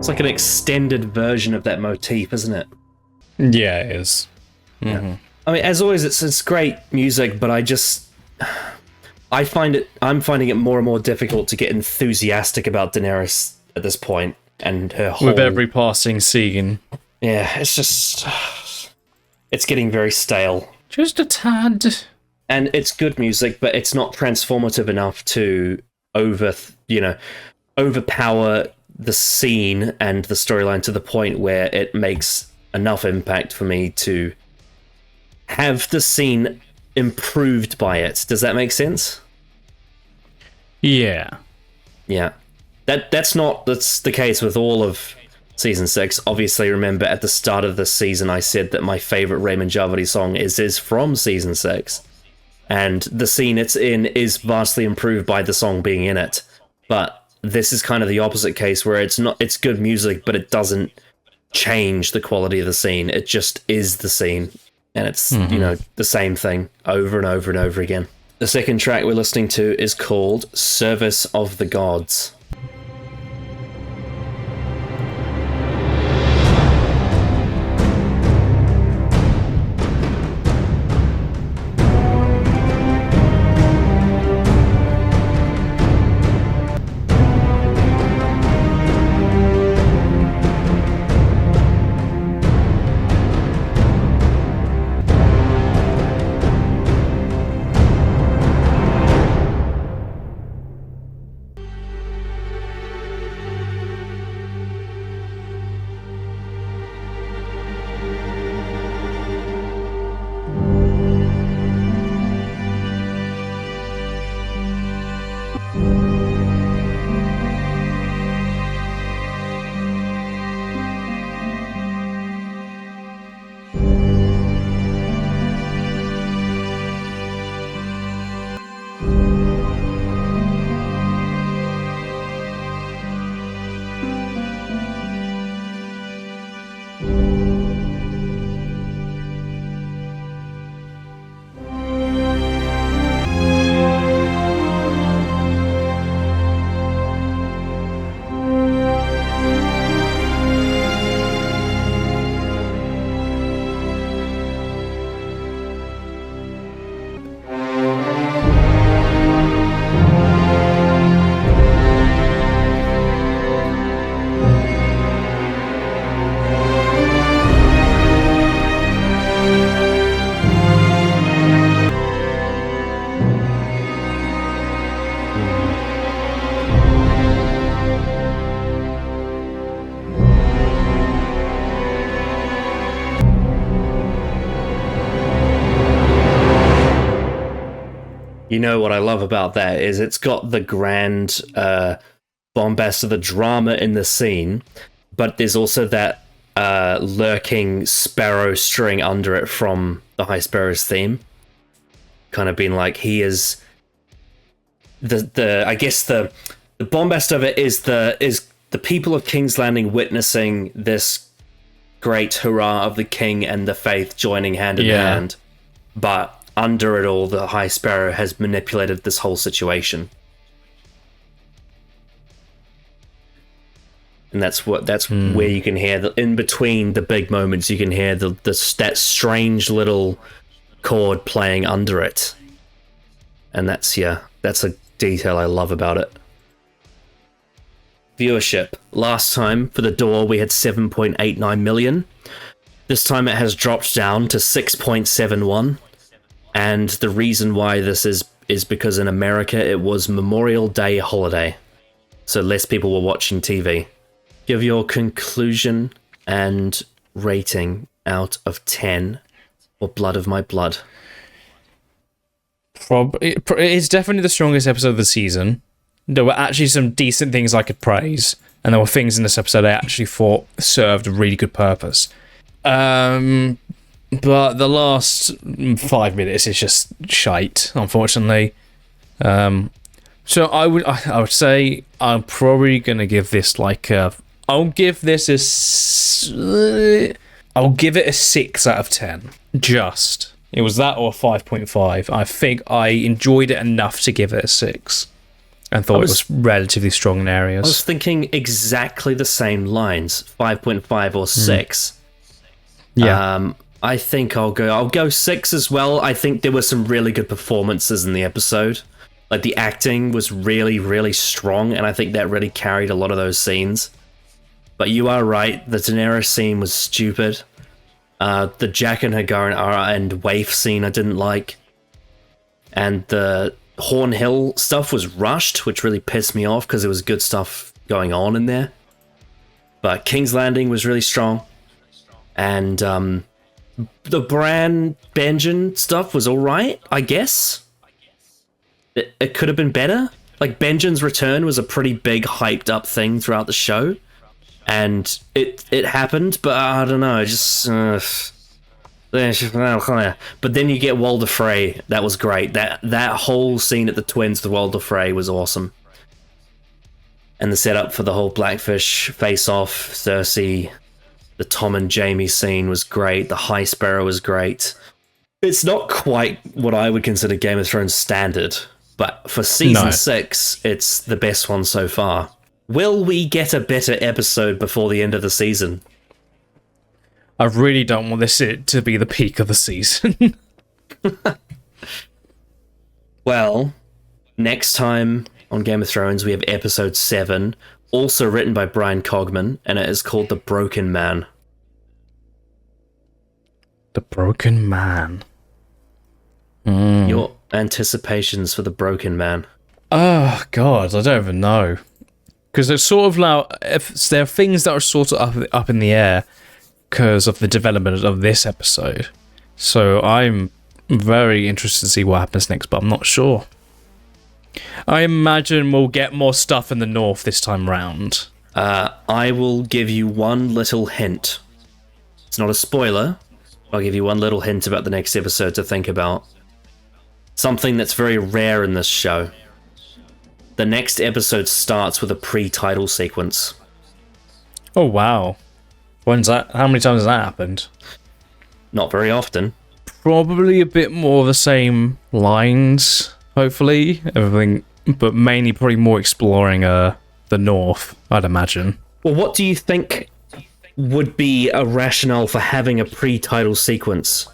It's like an extended version of that motif, isn't it? Yeah, it is. Yeah. I mean, as always, it's great music, but I'm finding it more and more difficult to get enthusiastic about Daenerys at this point and her whole... With every passing scene. Yeah, it's getting very stale. Just a tad. And it's good music, but it's not transformative enough to overpower the scene and the storyline to the point where it makes enough impact for me to have the scene improved by it. Does that make sense? Yeah. Yeah. That's the case with all of season 6. Obviously, remember at the start of this season I said that my favorite Raymond Javadi song is from season 6. And the scene it's in is vastly improved by the song being in it. But this is kind of the opposite case where it's good music, but it doesn't change the quality of the scene. It just is the scene. And it's, the same thing over and over and over again. The second track we're listening to is called Service of the Gods. You know what I love about that is it's got the grand bombast of the drama in the scene, but there's also that lurking sparrow string under it from the High Sparrow's theme. Kind of being like, he is the bombast of it is the people of King's Landing witnessing this great hurrah of the king and the faith joining hand in hand, but under it all, the High Sparrow has manipulated this whole situation. And that's where you can hear in between the big moments, you can hear that strange little chord playing under it. And that's a detail I love about it. Viewership. Last time for The Door we had 7.89 million. This time it has dropped down to 6.71. And the reason why this is because in America it was Memorial Day holiday. So less people were watching TV. Give your conclusion and rating out of 10 for Blood of My Blood. It's definitely the strongest episode of the season. There were actually some decent things I could praise, and there were things in this episode I actually thought served a really good purpose. But the last 5 minutes is just shite, unfortunately. So I would say I'm probably gonna give this I'll give it a 6 out of 10. Just. It was that or 5.5. I think I enjoyed it enough to give it a 6. and thought it was relatively strong in areas. I was thinking exactly the same lines, 5.5 or 6. Yeah. I think I'll go 6 as well. I think there were some really good performances in the episode. Like, the acting was really, really strong, and I think that really carried a lot of those scenes. But you are right, the Daenerys scene was stupid. The Jack and Hagar and Waif scene I didn't like. And the Horn Hill stuff was rushed, which really pissed me off because there was good stuff going on in there. But King's Landing was really strong. And the Bran Benjen stuff was alright, I guess. It could have been better. Like, Benjen's return was a pretty big, hyped up thing throughout the show. And it happened, but I don't know, just... but then you get Walder Frey. That was great. That whole scene at the Twins with Walder Frey was awesome. And the setup for the whole Blackfish face-off, Cersei, the Tom and Jaime scene was great. The High Sparrow was great. It's not quite what I would consider Game of Thrones standard, but for season 6, it's the best one so far. Will we get a better episode before the end of the season? I really don't want this to be the peak of the season. Well, next time on Game of Thrones, we have episode 7, also written by Brian Cogman, and it is called The Broken Man. The Broken Man. Your anticipations for The Broken Man? Oh, God, I don't even know. Because it's sort of like, if there are things that are sort of up in the air because of the development of this episode. So I'm very interested to see what happens next, but I'm not sure. I imagine we'll get more stuff in the north this time round. I will give you one little hint. It's not a spoiler. I'll give you one little hint about the next episode to think about. Something that's very rare in this show. The next episode starts with a pre-title sequence. Oh, wow. When's that? How many times has that happened? Not very often. Probably a bit more of the same lines, hopefully. Everything, but mainly probably more exploring the north, I'd imagine. Well, what do you think would be a rationale for having a pre-title sequence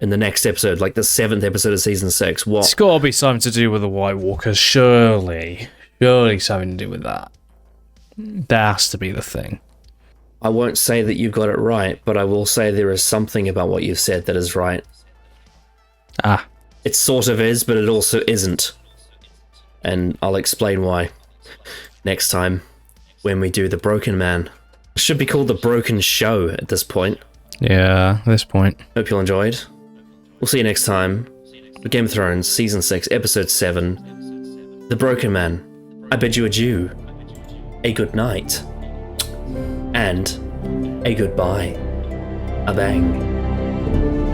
in the next episode, like the 7th episode of season 6? What? It's got to be something to do with the White Walkers, surely. Surely something to do with that. That has to be the thing. I won't say that you got it right, but I will say there is something about what you've said that is right. Ah. It sort of is, but it also isn't. And I'll explain why next time when we do The Broken Man. It should be called The Broken Show at this point. Yeah, at this point. Hope you all enjoyed. We'll see you next time for Game of Thrones Season 6, Episode 7, The Broken Man. I bid you adieu, a good night, and a goodbye. A bang.